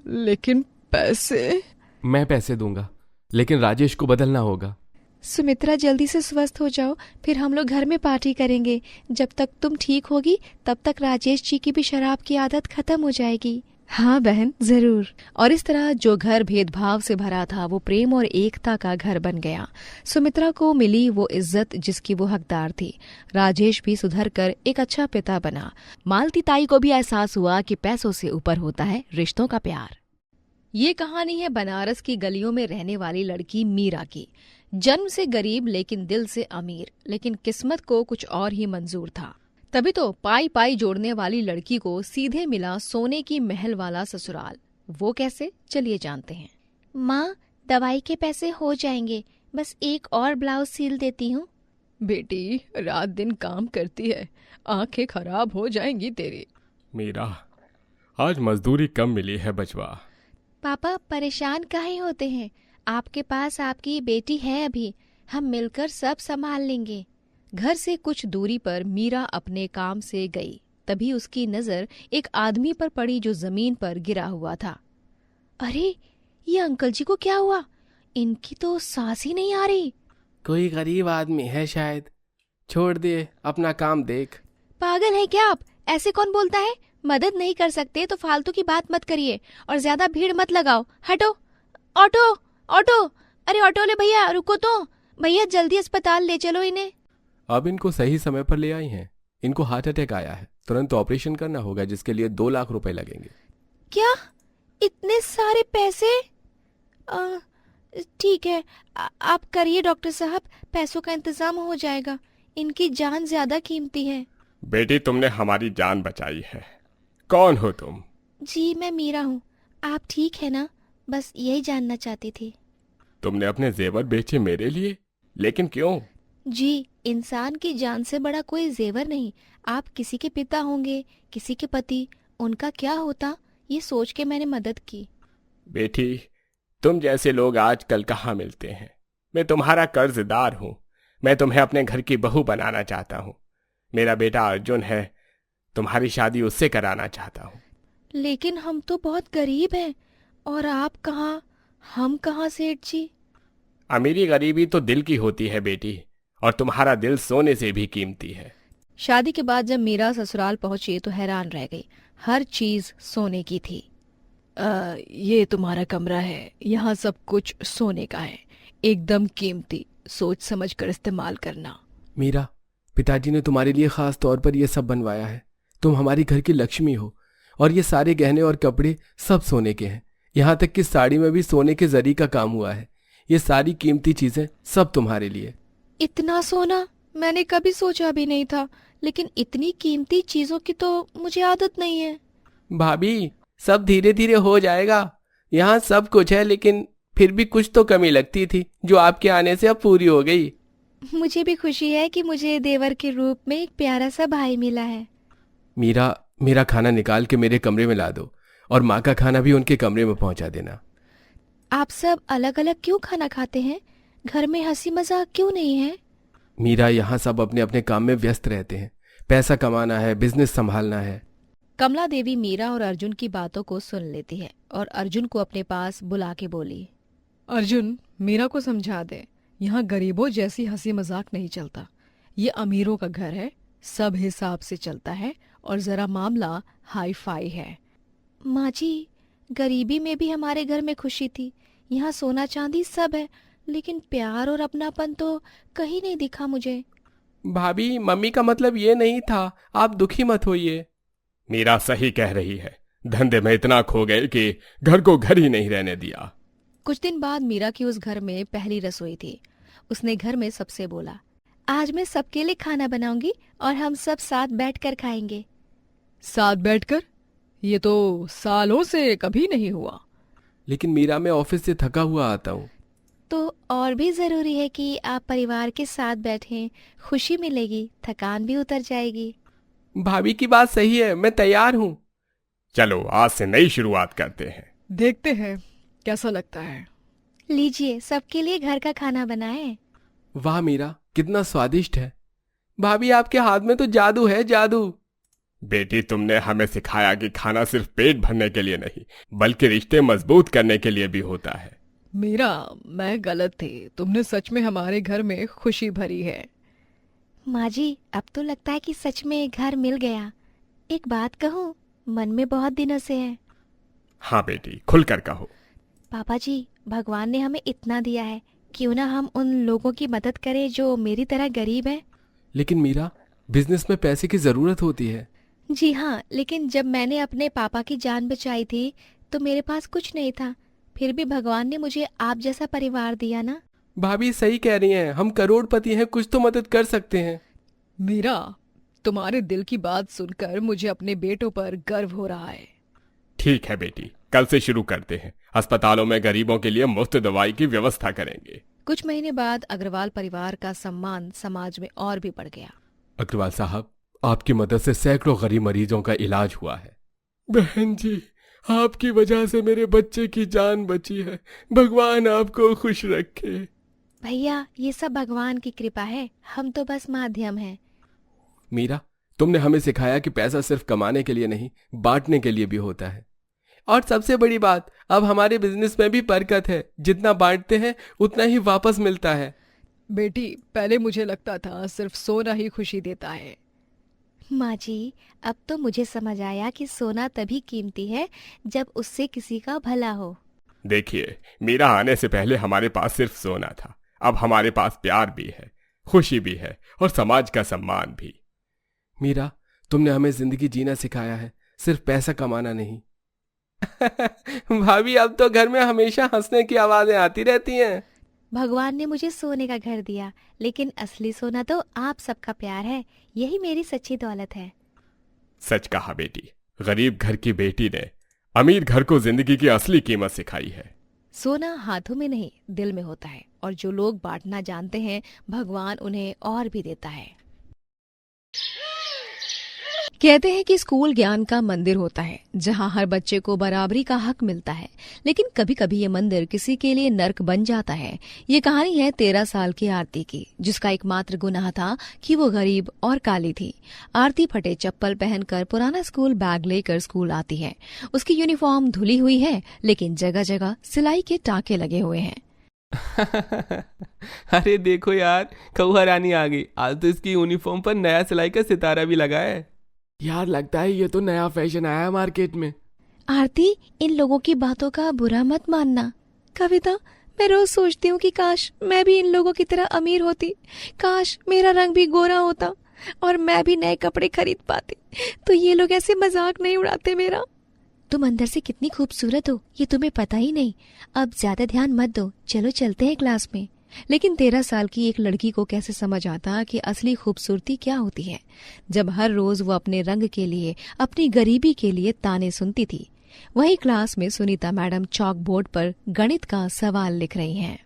लेकिन पैसे? मैं पैसे दूंगा, लेकिन राजेश को बदलना होगा। सुमित्रा, जल्दी से स्वस्थ हो जाओ, फिर हम लोग घर में पार्टी करेंगे। जब तक तुम ठीक होगी तब तक राजेश जी की भी शराब की आदत खत्म हो जाएगी। हाँ बहन, जरूर। और इस तरह जो घर भेदभाव से भरा था वो प्रेम और एकता का घर बन गया। सुमित्रा को मिली वो इज्जत जिसकी वो हकदार थी। राजेश भी सुधर कर एक अच्छा पिता बना। मालती ताई को भी एहसास हुआ कि पैसों से ऊपर होता है रिश्तों का प्यार। ये कहानी है बनारस की गलियों में रहने वाली लड़की मीरा की। जन्म से गरीब लेकिन दिल से अमीर, लेकिन किस्मत को कुछ और ही मंजूर था। तभी तो पाई पाई जोड़ने वाली लड़की को सीधे मिला सोने की महल वाला ससुराल। वो कैसे, चलिए जानते हैं। माँ, दवाई के पैसे हो जाएंगे, बस एक और ब्लाउज सील देती हूँ। बेटी रात दिन काम करती है, आंखें खराब हो जाएंगी तेरी। मीरा, आज मजदूरी कम मिली है बचवा। पापा परेशान काहे होते हैं? आपके पास आपकी बेटी है अभी, हम मिलकर सब संभाल लेंगे। घर से कुछ दूरी पर मीरा अपने काम से गई। तभी उसकी नजर एक आदमी पर पड़ी जो जमीन पर गिरा हुआ था। अरे ये अंकल जी को क्या हुआ? इनकी तो सांस ही नहीं आ रही। कोई गरीब आदमी है शायद, छोड़ दे, अपना काम देख। पागल है क्या आप? ऐसे कौन बोलता है? मदद नहीं कर सकते तो फालतू की बात मत करिए और ज्यादा भीड़ मत लगाओ। हटो। ऑटो ऑटो, अरे ऑटो ले भैया, रुको तो भैया, जल्दी अस्पताल ले चलो इन्हें। अब इनको सही समय पर ले आई हैं। इनको हार्ट अटैक आया है, तुरंत ऑपरेशन करना होगा जिसके लिए 2 लाख रुपए लगेंगे। क्या? इतने सारे पैसे? ठीक है, आप करिए डॉक्टर साहब, पैसों का इंतजाम हो जाएगा। इनकी जान ज्यादा कीमती है। बेटी तुमने हमारी जान बचाई है। कौन हो तुम? जी मैं मीरा हूँ। आप ठीक है ना? बस यही जानना चाहती थी। तुमने अपने जेवर बेचे मेरे लिए, लेकिन क्यों? जी, इंसान की जान से बड़ा कोई जेवर नहीं। आप किसी के पिता होंगे, किसी के पति, उनका क्या होता ये सोच के मैंने मदद की। बेटी तुम जैसे लोग आजकल कहाँ मिलते हैं। मैं तुम्हारा कर्जदार हूँ। मैं तुम्हें अपने घर की बहू बनाना चाहता हूँ। मेरा बेटा अर्जुन है, तुम्हारी शादी उससे कराना चाहता हूँ। लेकिन हम तो बहुत गरीब हैं, और आप कहाँ, हम कहाँ सेठ जी? अमीरी गरीबी तो दिल की होती है बेटी, और तुम्हारा दिल सोने से भी कीमती है। शादी के बाद जब मीरा ससुराल पहुंची तो हैरान रह गई। हर चीज सोने की थी। ये तुम्हारा कमरा है, यहाँ सब कुछ सोने का है, एकदम कीमती, सोच समझ कर इस्तेमाल करना। मीरा, पिताजी ने तुम्हारे लिए खास तौर पर यह सब बनवाया है। तुम हमारी घर की लक्ष्मी हो, और ये सारे गहने और कपड़े सब सोने के हैं। यहाँ तक कि साड़ी में भी सोने के जरी का काम हुआ है। ये सारी कीमती चीजें सब तुम्हारे लिए। इतना सोना मैंने कभी सोचा भी नहीं था, लेकिन इतनी कीमती चीजों की तो मुझे आदत नहीं है। भाभी, सब धीरे धीरे हो जाएगा। यहाँ सब कुछ है, लेकिन फिर भी कुछ तो कमी लगती थी जो आपके आने से अब पूरी हो गई। मुझे भी खुशी है कि मुझे देवर के रूप में एक प्यारा सा भाई मिला है। मीरा, मेरा खाना निकाल के मेरे कमरे में ला दो, और माँ का खाना भी उनके कमरे में पहुंचा देना। आप सब अलग अलग क्यों खाना खाते हैं? घर में हंसी मजाक क्यों नहीं है? मीरा, यहाँ सब अपने अपने काम में व्यस्त रहते हैं। पैसा कमाना है, बिजनेस संभालना है। कमला देवी मीरा और अर्जुन की बातों को सुन लेती है और अर्जुन को अपने पास बुला के बोली, अर्जुन, मीरा को समझा दे, यहाँ गरीबों जैसी हंसी मजाक नहीं चलता। ये अमीरों का घर है, सब हिसाब से चलता है, और जरा मामला हाई फाई है। माँ जी, गरीबी में भी हमारे घर में खुशी थी। यहाँ सोना चांदी सब है, लेकिन प्यार और अपनापन तो कहीं नहीं दिखा मुझे। भाभी, मम्मी का मतलब ये नहीं था, आप दुखी मत होइए। मीरा सही कह रही है। धंधे में इतना खो गए कि घर को घर ही नहीं रहने दिया। कुछ दिन बाद मीरा की उस घर में पहली रसोई थी। उसने घर में सबसे बोला, आज मैं सबके लिए खाना बनाऊंगी और हम सब साथ बैठकर खाएंगे। साथ बैठकर? ये तो सालों से कभी नहीं हुआ। लेकिन मीरा, मैं ऑफिस से थका हुआ आता हूँ। तो और भी जरूरी है कि आप परिवार के साथ बैठें, खुशी मिलेगी, थकान भी उतर जाएगी। भाभी की बात सही है, मैं तैयार हूँ। चलो आज से नई शुरुआत करते हैं। देखते हैं कैसा लगता है। लीजिए, सबके लिए घर का खाना बनाए। वाह मीरा, कितना स्वादिष्ट है। भाभी, आपके हाथ में तो जादू है, जादू। बेटी तुमने हमें सिखाया कि खाना सिर्फ पेट भरने के लिए नहीं, बल्कि रिश्ते मजबूत करने के लिए भी होता है। मीरा, मैं गलत थी, तुमने सच में हमारे घर में खुशी भरी है। माँ जी, अब तो लगता है कि सच में घर मिल गया। एक बात कहूँ, मन में बहुत दिनों से है। हाँ बेटी, खुलकर कहो। पापा जी, भगवान ने हमें इतना दिया है, क्यों ना हम उन लोगों की मदद करें जो मेरी तरह गरीब हैं। लेकिन मीरा, बिजनेस में पैसे की जरूरत होती है। जी हाँ, लेकिन जब मैंने अपने पापा की जान बचाई थी तो मेरे पास कुछ नहीं था। फिर भी भगवान ने मुझे आप जैसा परिवार दिया ना। भाभी सही कह रही हैं, हम करोड़पति हैं, कुछ तो मदद कर सकते हैं। मीरा, तुम्हारे दिल की बात सुनकर मुझे अपने बेटों पर गर्व हो रहा है। ठीक है बेटी, कल से शुरू करते हैं। अस्पतालों में गरीबों के लिए मुफ्त दवाई की व्यवस्था करेंगे। कुछ महीने अग्रवाल अग्रवाल परिवार का सम्मान समाज में और भी बढ़ गया। अग्रवाल साहब, आपकी मदद से सैकड़ों गरीब मरीजों का इलाज हुआ है। बहन जी, आपकी वजह से मेरे बच्चे की जान बची है। भगवान आपको खुश रखे। भैया ये सब भगवान की कृपा है, हम तो बस माध्यम हैं। मीरा, तुमने हमें सिखाया कि पैसा सिर्फ कमाने के लिए नहीं, बांटने के लिए भी होता है। और सबसे बड़ी बात, अब हमारे बिजनेस में भी बरकत है। जितना बांटते हैं उतना ही वापस मिलता है। बेटी, पहले मुझे लगता था सिर्फ सोना ही खुशी देता है। माँ जी, अब तो मुझे समझ आया कि सोना तभी कीमती है जब उससे किसी का भला हो। देखिए, मीरा आने से पहले हमारे पास सिर्फ सोना था, अब हमारे पास प्यार भी है, खुशी भी है और समाज का सम्मान भी। मीरा, तुमने हमें जिंदगी जीना सिखाया है, सिर्फ पैसा कमाना नहीं। भाभी, अब तो घर में हमेशा हंसने की आवाजें आती रहती हैं। भगवान ने मुझे सोने का घर दिया, लेकिन असली सोना तो आप सबका प्यार है। यही मेरी सच्ची दौलत है। सच कहा बेटी, गरीब घर की बेटी ने अमीर घर को जिंदगी की असली कीमत सिखाई है। सोना हाथों में नहीं, दिल में होता है, और जो लोग बांटना जानते हैं, भगवान उन्हें और भी देता है। कहते हैं कि स्कूल ज्ञान का मंदिर होता है, जहां हर बच्चे को बराबरी का हक मिलता है, लेकिन कभी कभी ये मंदिर किसी के लिए नर्क बन जाता है। ये कहानी है 13 साल की आरती की, जिसका एकमात्र गुनाह था कि वो गरीब और काली थी। आरती फटे चप्पल पहनकर पुराना स्कूल बैग लेकर स्कूल आती है। उसकी यूनिफॉर्म धुली हुई है, लेकिन जगह जगह सिलाई के टाके लगे हुए हैं। अरे देखो यार, कौआ रानी आ गई। आज तो इसकी यूनिफॉर्म पर नया सिलाई का सितारा भी लगा है। यार, लगता है ये तो नया फैशन आया है मार्केट में। आरती, इन लोगों की बातों का बुरा मत मानना। कविता, मैं रोज सोचती हूँ कि काश मैं भी इन लोगों की तरह अमीर होती, काश मेरा रंग भी गोरा होता और मैं भी नए कपड़े खरीद पाती, तो ये लोग ऐसे मजाक नहीं उड़ाते मेरा। तुम अंदर से कितनी खूबसूरत हो, ये तुम्हें पता ही नहीं। अब ज्यादा ध्यान मत दो, चलो चलते हैं क्लास में। लेकिन 13 साल की एक लड़की को कैसे समझ आता कि असली खूबसूरती क्या होती है, जब हर रोज वो अपने रंग के लिए, अपनी गरीबी के लिए ताने सुनती थी। वही क्लास में सुनीता मैडम चॉक बोर्ड पर गणित का सवाल लिख रही हैं।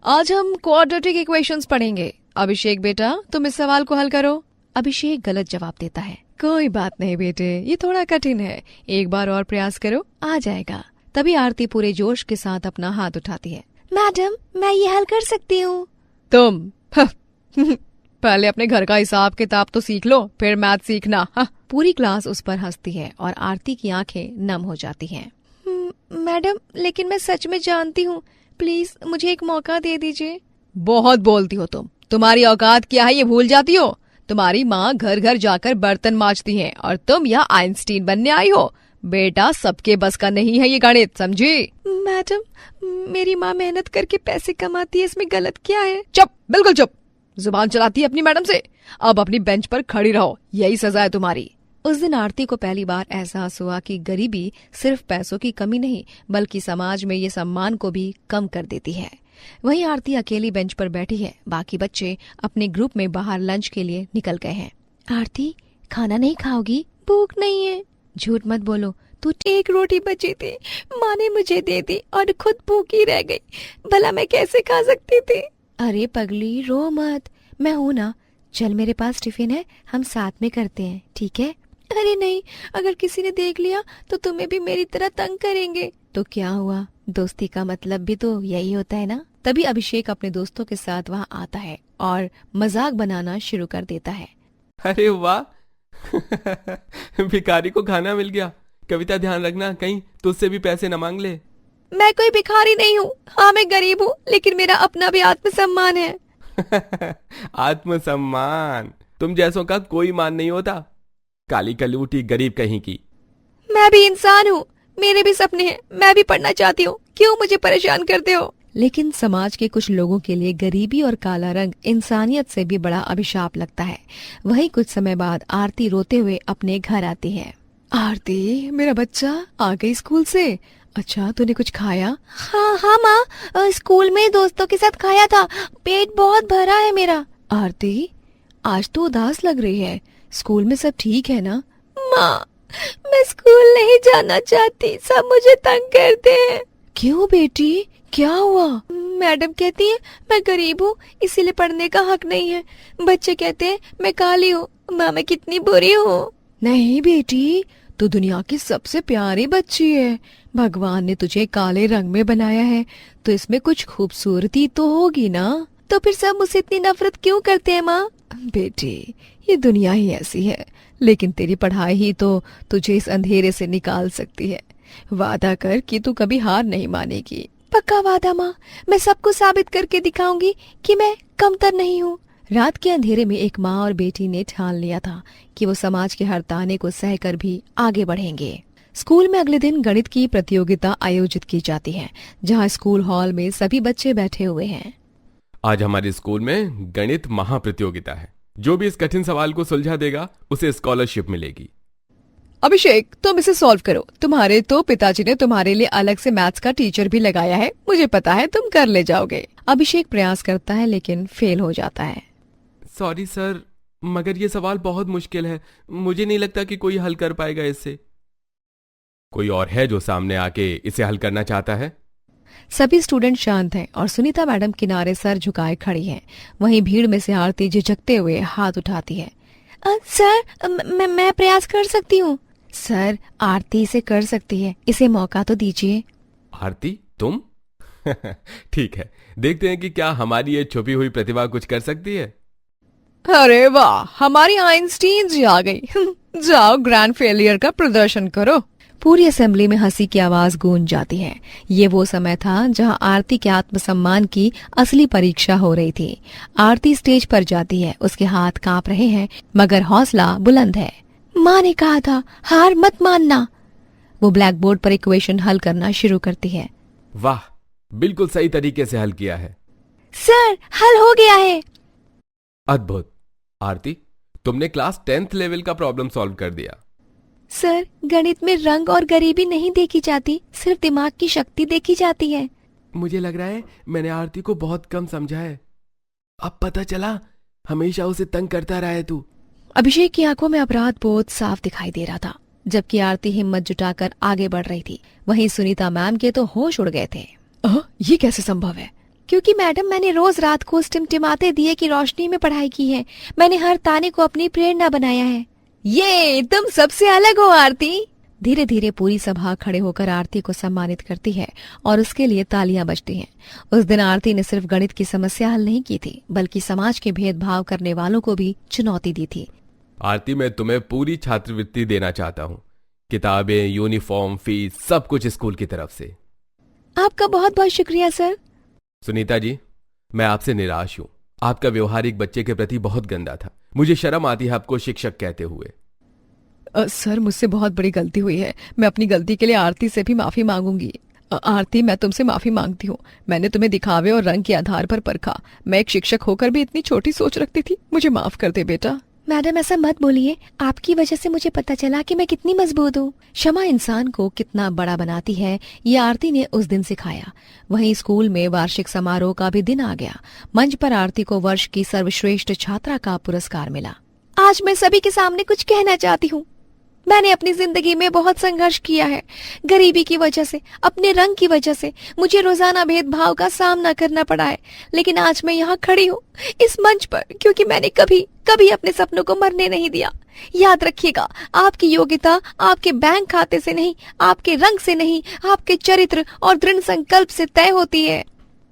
आज हम क्वाड्रेटिक इक्वेशंस पढ़ेंगे। अभिषेक बेटा, तुम इस सवाल को हल करो। अभिषेक गलत जवाब देता है। कोई बात नहीं बेटे, ये थोड़ा कठिन है, एक बार और प्रयास करो, आ जाएगा। तभी आरती पूरे जोश के साथ अपना हाथ उठाती है। मैडम, मैं ये हल कर सकती हूँ। तुम पहले अपने घर का हिसाब किताब तो सीख लो, फिर मैथ सीखना। पूरी क्लास उस पर हंसती है और आरती की आंखें नम हो जाती हैं। मैडम, लेकिन मैं सच में जानती हूँ, प्लीज मुझे एक मौका दे दीजिए। बहुत बोलती हो तुम, तुम्हारी औकात क्या है ये भूल जाती हो। तुम्हारी माँ घर घर जाकर बर्तन मांजती है और तुम यहाँ आइंस्टीन बनने आई हो। बेटा, सबके बस का नहीं है ये गणित, समझी? मैडम, मेरी माँ मेहनत करके पैसे कमाती है, इसमें गलत क्या है? चुप, बिल्कुल चुप। जुबान चलाती है अपनी मैडम से। अब अपनी बेंच पर खड़ी रहो, यही सजा है तुम्हारी। उस दिन आरती को पहली बार एहसास हुआ कि गरीबी सिर्फ पैसों की कमी नहीं, बल्कि समाज में ये सम्मान को भी कम कर देती है। वहीं आरती अकेली बेंच पर बैठी है, बाकी बच्चे अपने ग्रुप में बाहर लंच के लिए निकल गए हैं। आरती, खाना नहीं खाओगी? भूख नहीं है। झूठ मत बोलो, तू एक रोटी बची थी, माँ ने मुझे दे दी और खुद भूखी रह गई। भला मैं कैसे खा सकती थी? अरे पगली, रो मत, मैं हूं ना। चल, मेरे पास टिफिन है, हम साथ में करते हैं, ठीक है? अरे नहीं, अगर किसी ने देख लिया तो तुम्हें भी मेरी तरह तंग करेंगे। तो क्या हुआ, दोस्ती का मतलब भी तो यही होता है ना। तभी अभिषेक अपने दोस्तों के साथ वहाँ आता है और मजाक बनाना शुरू कर देता है। अरे वाह, भिखारी को खाना मिल गया। कविता, ध्यान रखना कहीं तुझसे भी पैसे न मांग ले। मैं कोई भिखारी नहीं हूँ। हाँ, मैं गरीब हूँ, लेकिन मेरा अपना भी आत्मसम्मान है। आत्मसम्मान? तुम जैसों का कोई मान नहीं होता। काली कलूटी गरीब कहीं की। मैं भी इंसान हूँ, मेरे भी सपने हैं, मैं भी पढ़ना चाहती हूँ, क्यों मुझे परेशान करते हो? लेकिन समाज के कुछ लोगों के लिए गरीबी और काला रंग इंसानियत से भी बड़ा अभिशाप लगता है। वही कुछ समय बाद आरती रोते हुए अपने घर आती है। आरती, मेरा बच्चा आ गई स्कूल से। अच्छा, तूने कुछ खाया? हाँ माँ, स्कूल में दोस्तों के साथ खाया था, पेट बहुत भरा है मेरा। आरती, आज तो उदास लग रही है, स्कूल में सब ठीक है ना? माँ, मैं स्कूल नहीं जाना चाहती, सब मुझे तंग करते हैं। क्यों बेटी, क्या हुआ? मैडम कहती है मैं गरीब हूँ इसीलिए पढ़ने का हक नहीं है। बच्चे कहते हैं मैं काली हूँ। माँ मैं कितनी बुरी हूँ। नहीं बेटी, तू दुनिया की सबसे प्यारी बच्ची है। भगवान ने तुझे काले रंग में बनाया है तो इसमें कुछ खूबसूरती तो होगी ना। तो फिर सब मुझसे इतनी नफरत क्यों करते हैं माँ? बेटी, ये दुनिया ही ऐसी है, लेकिन तेरी पढ़ाई ही तो तुझे इस अंधेरे से निकाल सकती है। वादा कर कि तू कभी हार नहीं मानेगी। पक्का वादा माँ, मैं सबको साबित करके दिखाऊंगी कि मैं कमतर नहीं हूँ। रात के अंधेरे में एक माँ और बेटी ने ठान लिया था कि वो समाज के हर ताने को सहकर भी आगे बढ़ेंगे। स्कूल में अगले दिन गणित की प्रतियोगिता आयोजित की जाती है, जहाँ स्कूल हॉल में सभी बच्चे बैठे हुए हैं। आज हमारे स्कूल में गणित महाप्रतियोगिता है। जो भी इस कठिन सवाल को सुलझा देगा उसे स्कॉलरशिप मिलेगी। अभिषेक, तुम इसे सॉल्व करो। तुम्हारे तो पिताजी ने तुम्हारे लिए अलग से मैथ्स का टीचर भी लगाया है। मुझे पता है तुम कर ले जाओगे। अभिषेक प्रयास करता है लेकिन फेल हो जाता है। सॉरी सर, मगर ये सवाल बहुत मुश्किल है। मुझे नहीं लगता कि कोई हल कर पाएगा इससे। कोई और है जो सामने आके इसे हल करना चाहता है? सभी स्टूडेंट शांत हैं और सुनीता मैडम किनारे सर झुकाए खड़ी हैं। वहीं भीड़ में से आरती झिझकते हुए हाथ उठाती है। सर मैं प्रयास कर सकती हूँ। सर, आरती इसे कर सकती है, इसे मौका तो दीजिए। आरती, तुम? ठीक है, देखते हैं कि क्या हमारी ये छुपी हुई प्रतिभा कुछ कर सकती है। अरे वाह, हमारी आइंस्टीन जी आ गई। जाओ ग्रैंड फेलियर का प्रदर्शन करो। पूरी असेंबली में हंसी की आवाज गूंज जाती है। ये वो समय था जहां आरती के आत्मसम्मान की असली परीक्षा हो रही थी। आरती स्टेज पर जाती है, उसके हाथ कांप रहे हैं मगर हौसला बुलंद है। माँ ने कहा था हार मत मानना। वो ब्लैक बोर्ड पर इक्वेशन हल करना शुरू करती है। वाह, बिल्कुल सही तरीके से हल किया है। सर, हल हो गया है। अद्भुत। आरती, तुमने क्लास 10th लेवल का प्रॉब्लम सॉल्व कर दिया। सर, गणित में रंग और गरीबी नहीं देखी जाती, सिर्फ दिमाग की शक्ति देखी जाती है। मुझे लग रहा है मैंने आरती को बहुत कम समझा है। अब पता चला, हमेशा उसे तंग करता रहा है तू। अभिषेक की आंखों में अपराध बोध साफ दिखाई दे रहा था, जबकि आरती हिम्मत जुटाकर आगे बढ़ रही थी। वहीं सुनीता मैम के तो होश उड़ गए थे। ये कैसे संभव है? क्योंकि मैडम, मैंने रोज रात को उस टिमटिमाते दिए की रोशनी में पढ़ाई की है। मैंने हर ताने को अपनी प्रेरणा बनाया है। ये तुम सबसे अलग हो आरती। धीरे धीरे पूरी सभा खड़े होकर आरती को सम्मानित करती है और उसके लिए तालियां बजती हैं। उस दिन आरती ने सिर्फ गणित की समस्या हल नहीं की थी, बल्कि समाज के भेदभाव करने वालों को भी चुनौती दी थी। आरती, मैं तुम्हें पूरी छात्रवृत्ति देना चाहता हूँ। किताबें, यूनिफॉर्म, फीस, सब कुछ स्कूल की तरफ से। आपका बहुत बहुत शुक्रिया सर। सुनीता जी, मैं आपसे निराश हूँ। आपका व्यवहार एक बच्चे के प्रति बहुत गंदा था। मुझे शर्म आती है आपको शिक्षक कहते हुए। सर, मुझसे बहुत बड़ी गलती हुई है। मैं अपनी गलती के लिए आरती से भी माफी मांगूंगी। आरती, मैं तुमसे माफी मांगती हूँ। मैंने तुम्हें दिखावे और रंग के आधार पर परखा। मैं एक शिक्षक होकर भी इतनी छोटी सोच रखती थी। मुझे माफ कर दे बेटा। मैडम, ऐसा मत बोलिए। आपकी वजह से मुझे पता चला कि मैं कितनी मजबूत हूँ। क्षमा इंसान को कितना बड़ा बनाती है, ये आरती ने उस दिन सिखाया। वहीं स्कूल में वार्षिक समारोह का भी दिन आ गया। मंच पर आरती को वर्ष की सर्वश्रेष्ठ छात्रा का पुरस्कार मिला। आज मैं सभी के सामने कुछ कहना चाहती हूँ। मैंने अपनी जिंदगी में बहुत संघर्ष किया है। गरीबी की वजह से, अपने रंग की वजह से मुझे रोजाना भेदभाव का सामना करना पड़ा है। लेकिन आज मैं यहाँ खड़ी हूँ इस मंच पर, क्योंकि मैंने कभी कभी अपने सपनों को मरने नहीं दिया। याद रखिएगा, आपकी योग्यता आपके बैंक खाते से नहीं, आपके रंग से नहीं, आपके चरित्र और दृढ़ संकल्प से तय होती है।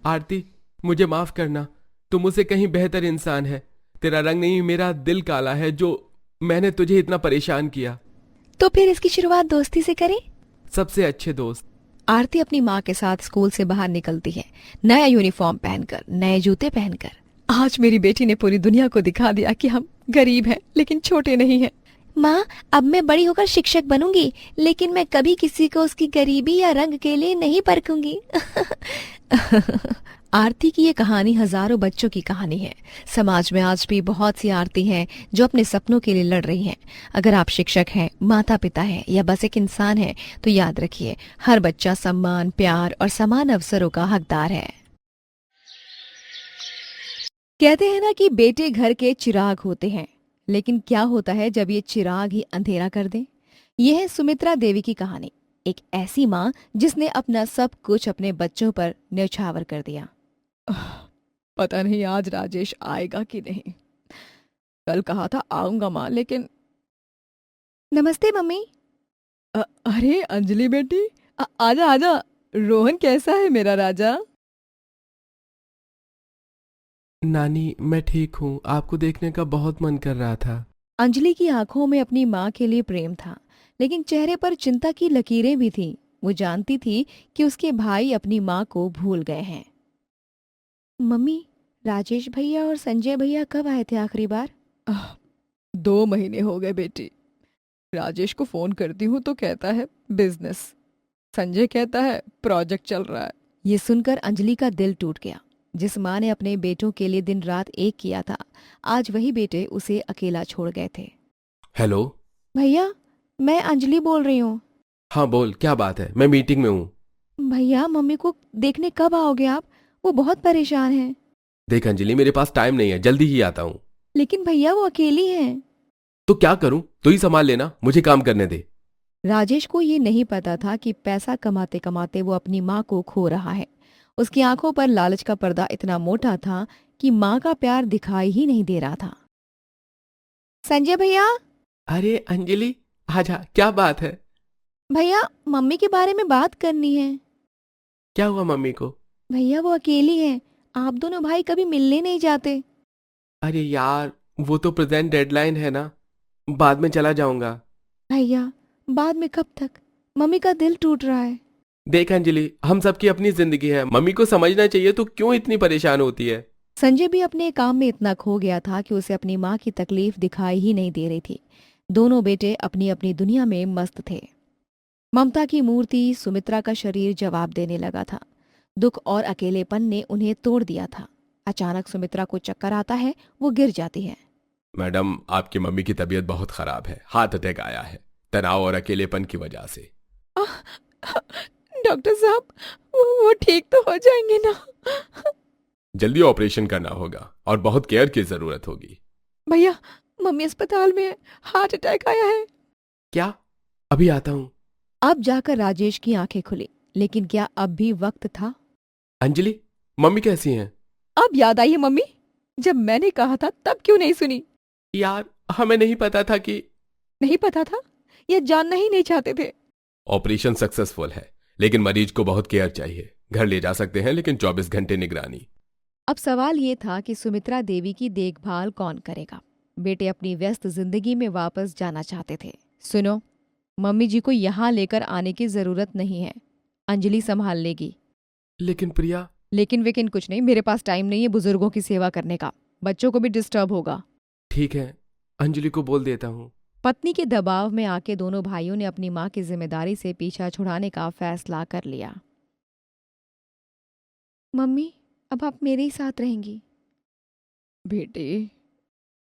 आरती, मुझे माफ करना। तुम मुझसे कहीं बेहतर इंसान है। तेरा रंग नहीं, मेरा दिल काला है जो मैंने तुझे इतना परेशान किया। तो फिर इसकी शुरुआत दोस्ती से करें। सबसे अच्छे दोस्त। आरती अपनी माँ के साथ स्कूल से बाहर निकलती है, नया यूनिफॉर्म पहनकर, नए जूते पहनकर। आज मेरी बेटी ने पूरी दुनिया को दिखा दिया कि हम गरीब हैं लेकिन छोटे नहीं हैं। माँ, अब मैं बड़ी होकर शिक्षक बनूंगी, लेकिन मैं कभी किसी को उसकी गरीबी या रंग के लिए नहीं परखूंगी। आरती की ये कहानी हजारों बच्चों की कहानी है। समाज में आज भी बहुत सी आरती हैं जो अपने सपनों के लिए लड़ रही हैं। अगर आप शिक्षक हैं, माता पिता हैं या बस एक इंसान हैं, तो याद रखिए, हर बच्चा सम्मान, प्यार और समान अवसरों का हकदार है। कहते हैं ना कि बेटे घर के चिराग होते हैं, लेकिन क्या होता है जब ये चिराग ही अंधेरा कर दे? यह है सुमित्रा देवी की कहानी। एक ऐसी माँ जिसने अपना सब कुछ अपने बच्चों पर न्यौछावर कर दिया। पता नहीं आज राजेश आएगा कि नहीं। कल कहा था आऊंगा माँ, लेकिन। नमस्ते मम्मी। अरे अंजलि बेटी, आजा आजा। रोहन कैसा है मेरा राजा? नानी मैं ठीक हूँ, आपको देखने का बहुत मन कर रहा था। अंजलि की आंखों में अपनी माँ के लिए प्रेम था, लेकिन चेहरे पर चिंता की लकीरें भी थीं। वो जानती थी कि उसके भाई अपनी माँ को भूल गए हैं। मम्मी, राजेश भैया और संजय भैया कब आए थे आखिरी बार? 2 महीने हो गए बेटी। राजेश को फोन करती हूँ तो कहता है बिजनेस, संजय कहता है प्रोजेक्ट चल रहा है। ये सुनकर अंजलि का दिल टूट गया। जिस माँ ने अपने बेटों के लिए दिन रात एक किया था, आज वही बेटे उसे अकेला छोड़ गए थे। हेलो। भैया, मैं अंजलि बोल रही हूँ। हाँ बोल, क्या बात है? मैं मीटिंग में हूँ। भैया, मम्मी को देखने कब आओगे आप? वो बहुत परेशान हैं। देख अंजलि, मेरे पास टाइम नहीं है, जल्दी ही आता हूँ। लेकिन भैया वो अकेली हैं। तो क्या करूँ? तू ही संभाल लेना, मुझे काम करने दे। राजेश को ये नहीं पता था कि पैसा कमाते कमाते वो अपनी माँ को खो रहा है। उसकी आंखों पर लालच का पर्दा इतना मोटा था कि माँ का प्यार दिखाई ही नहीं दे रहा था। संजय भैया। अरे अंजलि, आजा, क्या बात है? भैया, मम्मी के बारे में बात करनी है। क्या हुआ मम्मी को? भैया वो अकेली है, आप दोनों भाई कभी मिलने नहीं जाते। अरे यार, वो तो प्रेजेंट डेडलाइन है ना, बाद में चला जाऊंगा। भैया, बाद में कब तक? मम्मी का दिल टूट रहा है। देख अंजलि, हम सबकी अपनी जिंदगी है, मम्मी को समझना चाहिए, तो क्यों इतनी परेशान होती है? संजय भी अपने काम में इतना खो गया था कि उसे अपनी माँ की तकलीफ दिखाई ही नहीं दे रही थी। दोनों बेटे अपनी अपनी दुनिया में मस्त थे। ममता की मूर्ति सुमित्रा का शरीर जवाब देने लगा था। दुख और अकेलेपन ने उन्हें तोड़ दिया था। अचानक सुमित्रा को चक्कर आता है, वो गिर जाती है। मैडम, आपकी मम्मी की तबीयत बहुत खराब है, हार्ट अटैक आया है, तनाव और अकेलेपन की वजह से। डॉक्टर साहब, वो ठीक तो हो जाएंगे ना? जल्दी ऑपरेशन करना होगा और बहुत केयर की जरूरत होगी। भैया, मम्मी अस्पताल में है, हार्ट अटैक आया है। क्या? अभी आता हूँ। अब जाकर राजेश की आंखें खुली, लेकिन क्या अब भी वक्त था? अंजलि, मम्मी कैसी हैं? अब याद आई है मम्मी, जब मैंने कहा था तब क्यों नहीं सुनी? यार, हमें नहीं पता था कि। नहीं पता था या जानना ही नहीं चाहते थे? ऑपरेशन सक्सेसफुल है, लेकिन मरीज को बहुत केयर चाहिए। घर ले जा सकते हैं, लेकिन 24 घंटे निगरानी। अब सवाल ये था कि सुमित्रा देवी की देखभाल कौन करेगा। बेटे अपनी व्यस्त जिंदगी में वापस जाना चाहते थे। सुनो, मम्मी जी को यहाँ लेकर आने की जरूरत नहीं है, अंजलि संभाल लेगी। लेकिन प्रिया। लेकिन वेकिन कुछ नहीं, मेरे पास टाइम नहीं है बुजुर्गों की सेवा करने का। बच्चों को भी डिस्टर्ब होगा। ठीक है, अंजलि को बोल देता हूँ। पत्नी के दबाव में आके दोनों भाइयों ने अपनी माँ की जिम्मेदारी से पीछा छुड़ाने का फैसला कर लिया। मम्मी, अब आप मेरे ही साथ रहेंगी। बेटे,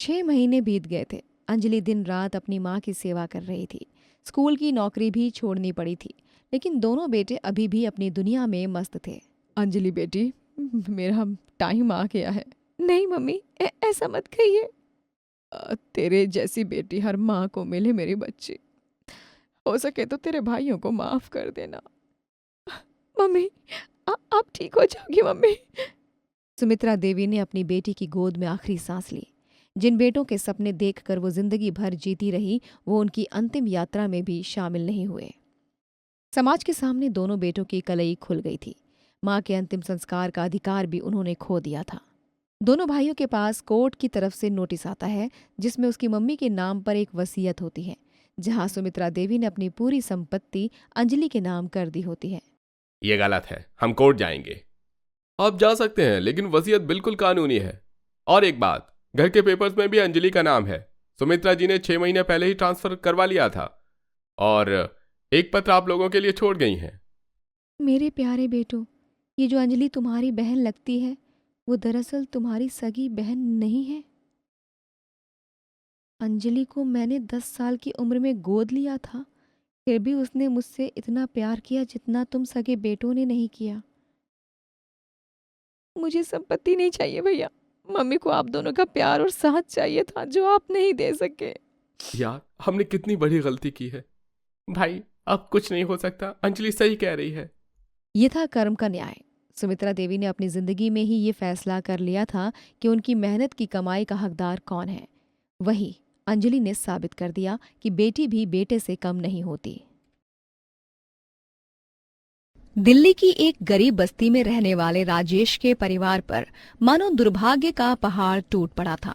6 महीने बीत गए थे। अंजलि दिन रात अपनी माँ की सेवा कर रही थी। स्कूल की नौकरी भी छोड़नी पड़ी थी, लेकिन दोनों बेटे अभी भी अपनी दुनिया में मस्त थे। अंजलि बेटी, मेरा टाइम आ गया है। नहीं मम्मी, ऐसा मत कहिए। तेरे जैसी बेटी हर माँ को मिले मेरी बच्ची। हो सके तो तेरे भाइयों को माफ कर देना। मम्मी, आप ठीक हो जाओगी मम्मी। सुमित्रा देवी ने अपनी बेटी की गोद में आखिरी सांस ली। जिन बेटों के सपने देखकर वो जिंदगी भर जीती रही, वो उनकी अंतिम यात्रा में भी शामिल नहीं हुए। समाज के सामने दोनों बेटों की कलई खुल गई थी। माँ के अंतिम संस्कार का अधिकार भी उन्होंने खो दिया था। दोनों भाइयों के पास कोर्ट की तरफ से नोटिस आता है, जिसमें उसकी मम्मी के नाम पर एक वसीयत होती है, जहां सुमित्रा देवी ने अपनी पूरी संपत्ति अंजलि के नाम कर दी होती है। ये गलत है, हम कोर्ट जाएंगे। आप जा सकते हैं, लेकिन वसीयत बिल्कुल कानूनी है। और एक बात, घर के पेपर्स में भी अंजलि का नाम है। सुमित्रा जी ने 6 महीने पहले ही ट्रांसफर करवा लिया था, और एक पत्र आप लोगों के लिए छोड़ गई हैं। मेरे प्यारे बेटो, ये जो अंजलि तुम्हारी बहन लगती है, वो दरअसल तुम्हारी सगी बहन नहीं है। अंजलि को मैंने 10 साल की उम्र में गोद लिया था, फिर भी उसने मुझसे इतना प्यार किया जितना तुम सगे बेटों ने नहीं किया। मुझे संपत्ति नहीं चाहिए भैया, मम्मी को आप दोनों का प्यार और साथ चाहिए था, जो आप नहीं दे सके। यार, हमने कितनी बड़ी गलती की है। भाई, अब कुछ नहीं हो सकता, अंजलि सही कह रही है। ये था कर्म का न्याय। सुमित्रा देवी ने अपनी जिंदगी में ही ये फैसला कर लिया था कि उनकी मेहनत की कमाई का हकदार कौन है। वही अंजलि ने साबित कर दिया कि बेटी भी बेटे से कम नहीं होती। दिल्ली की एक गरीब बस्ती में रहने वाले राजेश के परिवार पर मानो दुर्भाग्य का पहाड़ टूट पड़ा था।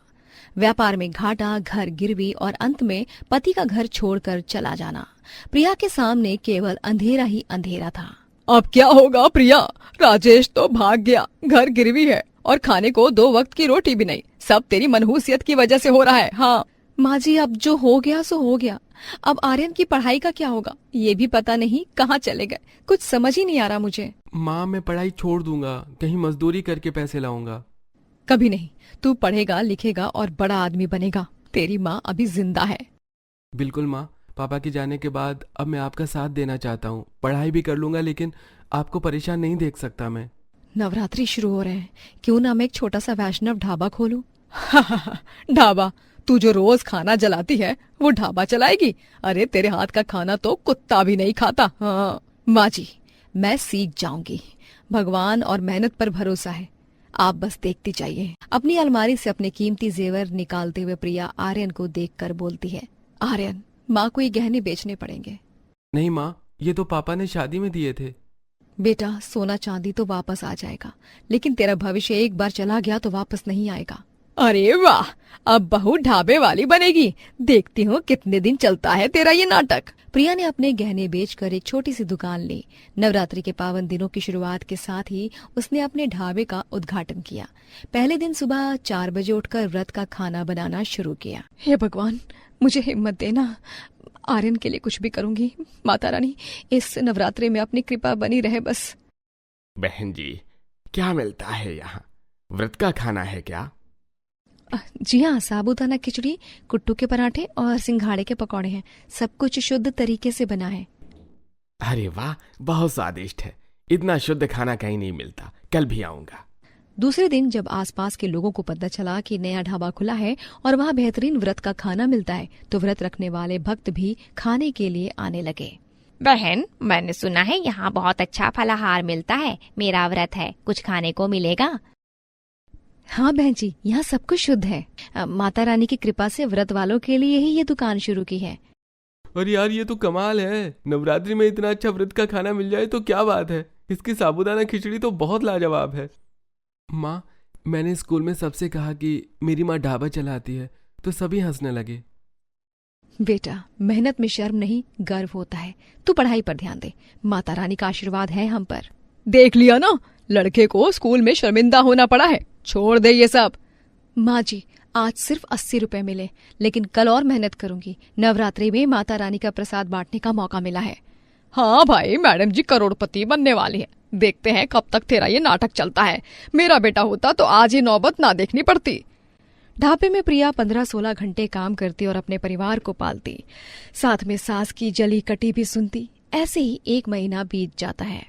व्यापार में घाटा, घर गिरवी और अंत में पति का घर छोड़कर चला जाना। प्रिया के सामने केवल अंधेरा ही अंधेरा था। अब क्या होगा प्रिया? राजेश तो भाग गया, घर गिरवी है और खाने को 2 वक्त की रोटी भी नहीं। सब तेरी मनहूसियत की वजह से हो रहा है। हाँ माँ जी, अब जो हो गया सो हो गया। अब आर्यन की पढ़ाई का क्या होगा ये भी पता नहीं कहाँ चले गए। कुछ समझ ही नहीं आ रहा मुझे। माँ मैं पढ़ाई छोड़ दूंगा, कहीं मजदूरी करके पैसे लाऊंगा। कभी नहीं, तू पढ़ेगा लिखेगा और बड़ा आदमी बनेगा। तेरी माँ अभी जिंदा है। बिल्कुल माँ, पापा के जाने के बाद अब मैं आपका साथ देना चाहता हूँ। पढ़ाई भी कर लूंगा लेकिन आपको परेशान नहीं देख सकता मैं। नवरात्रि शुरू हो रहे हैं, क्यों ना मैं एक छोटा सा वैष्णव ढाबा खोलूं? ढाबा? तू जो रोज खाना जलाती है वो ढाबा चलाएगी? अरे तेरे हाथ का खाना तो कुत्ता भी नहीं खाता। हाँ माँ जी, मैं सीख जाऊंगी। भगवान और मेहनत पर भरोसा है, आप बस देखती जाइए। अपनी अलमारी से अपने कीमती जेवर निकालते हुए प्रिया आर्यन को देखकर बोलती है, आर्यन माँ को ये गहने बेचने पड़ेंगे। नहीं माँ, ये तो पापा ने शादी में दिए थे। बेटा सोना चांदी तो वापस आ जाएगा, लेकिन तेरा भविष्य एक बार चला गया तो वापस नहीं आएगा। अरे वाह, अब बहू ढाबे वाली बनेगी। देखती हूँ कितने दिन चलता है तेरा ये नाटक। प्रिया ने अपने गहने बेचकर एक छोटी सी दुकान ली। नवरात्रि के पावन दिनों की शुरुआत के साथ ही उसने अपने ढाबे का उद्घाटन किया। पहले दिन सुबह 4 बजे उठकर व्रत का खाना बनाना शुरू किया। हे भगवान, मुझे हिम्मत देना, आर्यन के लिए कुछ भी करूंगी। माता रानी, इस नवरात्रि में अपनी कृपा बनी रहे बस। बहन जी, क्या मिलता है यहाँ? व्रत का खाना है क्या? जी हाँ, साबूदाना खिचड़ी, कुट्टू के पराठे और सिंघाड़े के पकौड़े हैं। सब कुछ शुद्ध तरीके से बना है। अरे वाह, बहुत स्वादिष्ट है। इतना शुद्ध खाना कहीं नहीं मिलता। कल भी आऊंगा। दूसरे दिन जब आसपास के लोगों को पता चला कि नया ढाबा खुला है और वहाँ बेहतरीन व्रत का खाना मिलता है, तो व्रत रखने वाले भक्त भी खाने के लिए आने लगे। बहन, मैंने सुना है यहाँ बहुत अच्छा फलाहार मिलता है। मेरा व्रत है, कुछ खाने को मिलेगा? हाँ बहन जी, यहाँ सब कुछ शुद्ध है। माता रानी की कृपा से व्रत वालों के लिए ही ये दुकान शुरू की है। अरे यार, ये तो कमाल है। नवरात्रि में इतना अच्छा व्रत का खाना मिल जाए तो क्या बात है। इसकी साबूदाना खिचड़ी तो बहुत लाजवाब है। माँ, मैंने स्कूल में सबसे कहा कि मेरी माँ ढाबा चलाती है तो सभी हंसने लगे। बेटा, मेहनत में शर्म नहीं गर्व होता है। तू पढ़ाई पर ध्यान दे, माता रानी का आशीर्वाद है हम पर। देख लिया ना, लड़के को स्कूल में शर्मिंदा होना पड़ा है। छोड़ दे ये सब। माँ जी, आज सिर्फ 80 रुपए मिले, लेकिन कल और मेहनत करूंगी। नवरात्रि में माता रानी का प्रसाद बांटने का मौका मिला है। हाँ भाई, मैडम जी करोड़पति बनने वाली है। देखते हैं कब तक तेरा ये नाटक चलता है। मेरा बेटा होता तो आज ये नौबत ना देखनी पड़ती। ढाबे में प्रिया 15-16 घंटे काम करती और अपने परिवार को पालती, साथ में सास की जली कटी भी सुनती। ऐसे ही 1 महीना बीत जाता है।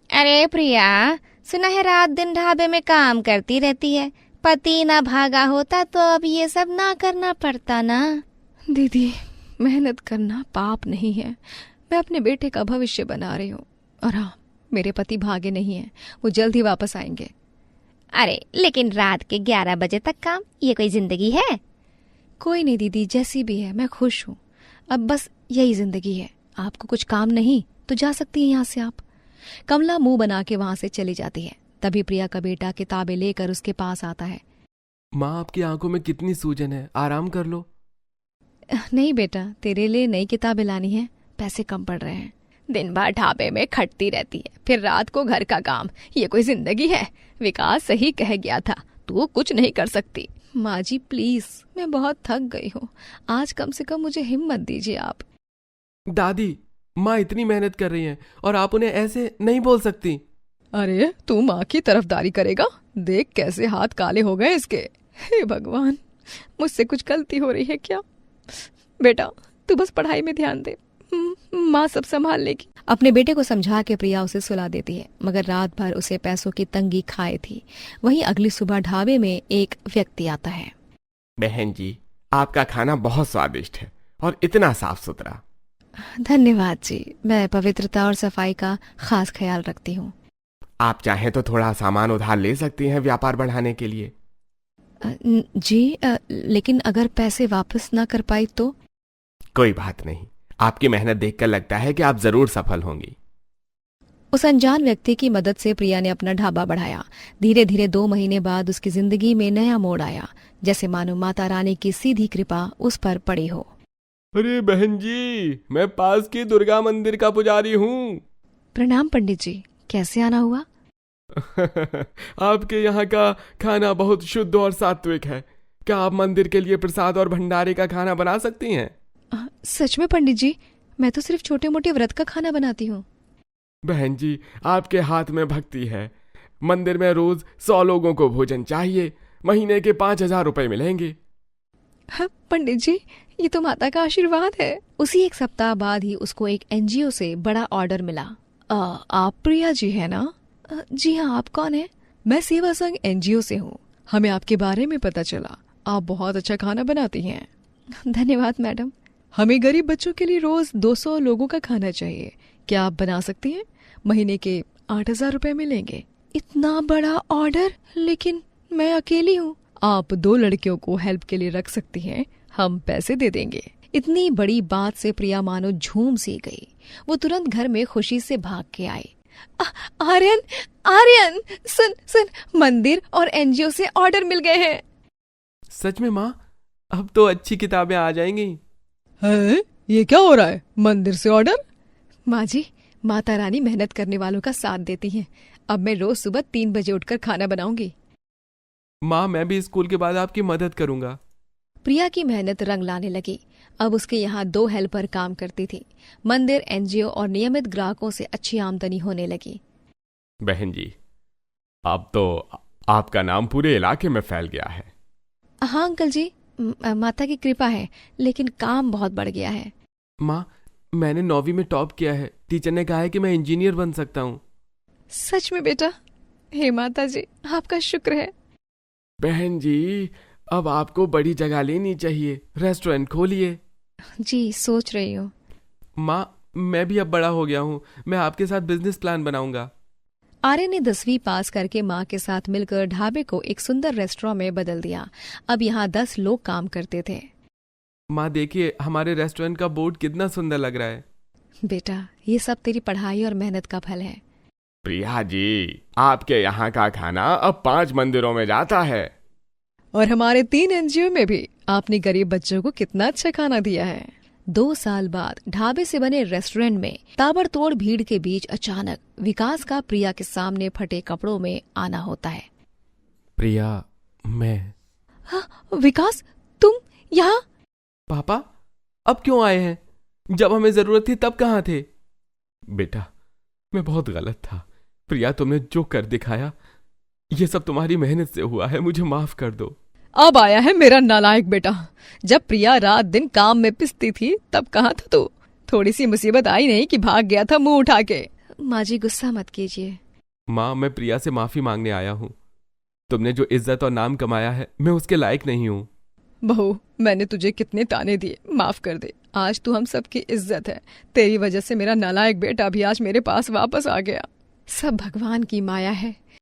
अरे प्रिया, सुना है रात दिन ढाबे में काम करती रहती है। पति ना भागा होता तो अब ये सब ना करना पड़ता ना। दीदी, मेहनत करना पाप नहीं है। मैं अपने बेटे का भविष्य बना रही हूँ। और हाँ, मेरे पति भागे नहीं हैं, वो जल्द ही वापस आएंगे। अरे लेकिन रात के 11 बजे तक काम, ये कोई जिंदगी है? कोई नहीं दीदी, जैसी भी है मैं खुश हूँ। अब बस यही जिंदगी है। आपको कुछ काम नहीं तो जा सकती हैं यहाँ से आप। कमला मुंह बना के वहां से चली जाती है। तभी प्रिया का बेटा किताबें लेकर उसके पास आता है। माँ, आपकी आंखों में कितनी सूजन है, आराम कर लो। नहीं बेटा, तेरे लिए नई किताबें लानी है, पैसे कम पड़ रहे हैं। दिन भर ढाबे में खटती रहती है, फिर रात को घर का काम। ये कोई जिंदगी है? विकास सही कह गया था, तू कुछ नहीं कर सकती। माँ जी प्लीज, मैं बहुत थक गई हूँ। आज कम से कम मुझे हिम्मत दीजिए आप। दादी, माँ इतनी मेहनत कर रही हैं और आप उन्हें ऐसे नहीं बोल सकती। अरे तू माँ की तरफदारी करेगा? देख कैसे हाथ काले हो गए इसके। हे भगवान, मुझसे कुछ गलती हो रही है क्या? बेटा तू बस पढ़ाई में ध्यान दे, माँ सब संभाल लेगी। अपने बेटे को समझा के प्रिया उसे सुला देती है, मगर रात भर उसे पैसों की तंगी खाए थी। वहीं अगली सुबह ढाबे में एक व्यक्ति आता है। बहन जी, आपका खाना बहुत स्वादिष्ट है और इतना साफ सुथरा। धन्यवाद जी, मैं पवित्रता और सफाई का खास ख्याल रखती हूँ। आप चाहें तो थोड़ा सामान उधार ले सकती हैं व्यापार बढ़ाने के लिए। जी लेकिन अगर पैसे वापस ना कर पाई तो? कोई बात नहीं, आपकी मेहनत देखकर लगता है कि आप जरूर सफल होंगी। उस अनजान व्यक्ति की मदद से प्रिया ने अपना ढाबा बढ़ाया। धीरे धीरे 2 महीने बाद उसकी जिंदगी में नया मोड़ आया, जैसे मानो माता रानी की सीधी कृपा उस पर पड़ी हो। अरे बहन जी, मैं पास के दुर्गा मंदिर का पुजारी हूँ। प्रणाम पंडित जी, कैसे आना हुआ? आपके यहाँ का खाना बहुत शुद्ध और सात्विक है। क्या आप मंदिर के लिए प्रसाद और भंडारे का खाना बना सकती हैं? सच में पंडित जी, मैं तो सिर्फ छोटे मोटे व्रत का खाना बनाती हूँ। बहन जी, आपके हाथ में भक्ति है। मंदिर में रोज 100 लोगों को भोजन चाहिए। महीने के 5,000 रुपए मिलेंगे। हाँ पंडित जी, ये तो माता का आशीर्वाद है। उसी एक सप्ताह बाद ही उसको एक एनजीओ से बड़ा ऑर्डर मिला। आप प्रिया जी है ना? जी हाँ, आप कौन है? मैं सेवा संघ एनजीओ से हूँ। हमें आपके बारे में पता चला, आप बहुत अच्छा खाना बनाती हैं। धन्यवाद मैडम। हमें गरीब बच्चों के लिए रोज 200 लोगों का खाना चाहिए। क्या आप बना सकती हैं? महीने के 8,000 रुपए मिलेंगे। इतना बड़ा ऑर्डर? लेकिन मैं अकेली हूँ। आप 2 लड़कियों को हेल्प के लिए रख सकती हैं, हम पैसे दे देंगे। इतनी बड़ी बात से प्रिया मानो झूम सी गई। वो तुरंत घर में खुशी से भाग के आई। आर्यन, आर्यन, सुन सुन, मंदिर और एनजीओ से ऑर्डर मिल गए हैं। सच में माँ? अब तो अच्छी किताबें आ जाएंगी। है? ये क्या हो रहा है? मंदिर से ऑर्डर? माँ जी, माता रानी मेहनत करने वालों का साथ देती हैं। अब मैं रोज सुबह 3 बजे उठकर खाना बनाऊंगी। माँ, मैं भी स्कूल के बाद आपकी मदद करूंगा। प्रिया की मेहनत रंग लाने लगी। अब उसके यहाँ 2 हेल्पर काम करती थी। मंदिर, एनजीओ और नियमित ग्राहकों से अच्छी आमदनी होने लगी। बहन जी, अब तो आपका नाम पूरे इलाके में फैल गया है। हाँ अंकल जी, माता की कृपा है, लेकिन काम बहुत बढ़ गया है। माँ, मैंने 9वीं में टॉप किया है। टीचर ने कहा है कि मैं इंजीनियर बन सकता हूँ। सच में बेटा? हे माता जी, आपका शुक्र है। बहन जी, अब आपको बड़ी जगह लेनी चाहिए, रेस्टोरेंट खोलिए। जी, सोच रही हूँ। माँ, मैं भी अब बड़ा हो गया हूँ, मैं आपके साथ बिजनेस प्लान बनाऊंगा। आर्य ने 10वीं पास करके माँ के साथ मिलकर ढाबे को एक सुंदर रेस्टोरेंट में बदल दिया। अब यहाँ 10 लोग काम करते थे। माँ देखिए, हमारे रेस्टोरेंट का बोर्ड कितना सुंदर लग रहा है। बेटा, ये सब तेरी पढ़ाई और मेहनत का फल है। प्रिया जी, आपके यहाँ का खाना अब 5 मंदिरों में जाता है। और हमारे 3 एनजीओ में भी आपने गरीब बच्चों को कितना अच्छा खाना दिया है। 2 साल बाद ढाबे से बने रेस्टोरेंट में ताबड़तोड़ भीड़ के बीच अचानक विकास का प्रिया के सामने फटे कपड़ों में आना होता है। प्रिया, मैं। हाँ, विकास, तुम यहाँ? पापा, अब क्यों आए हैं? जब हमें जरूरत थी तब कहाँ थे? बेटा, मैं बहुत गलत था। प्रिया, तुमने जो कर दिखाया, ये सब तुम्हारी मेहनत से हुआ है। मुझे माफ कर दो। अब आया है मेरा नालायक बेटा। जब प्रिया रात दिन काम में पिसती थी तब कहाँ था तू? थोड़ी सी मुसीबत आई नहीं कि भाग गया था मुंह उठा के। माँ जी, गुस्सा मत कीजिए। माँ, मैं प्रिया से माफी मांगने आया हूँ। तुमने जो इज्जत और नाम कमाया है, मैं उसके लायक नहीं हूँ। बहू, मैंने तुझे कितने ताने दिए, माफ कर दे। आज तू हम सबकी इज्जत है। तेरी वजह से मेरा नालायक बेटा भी आज मेरे पास वापस आ गया। सब भगवान की माया है।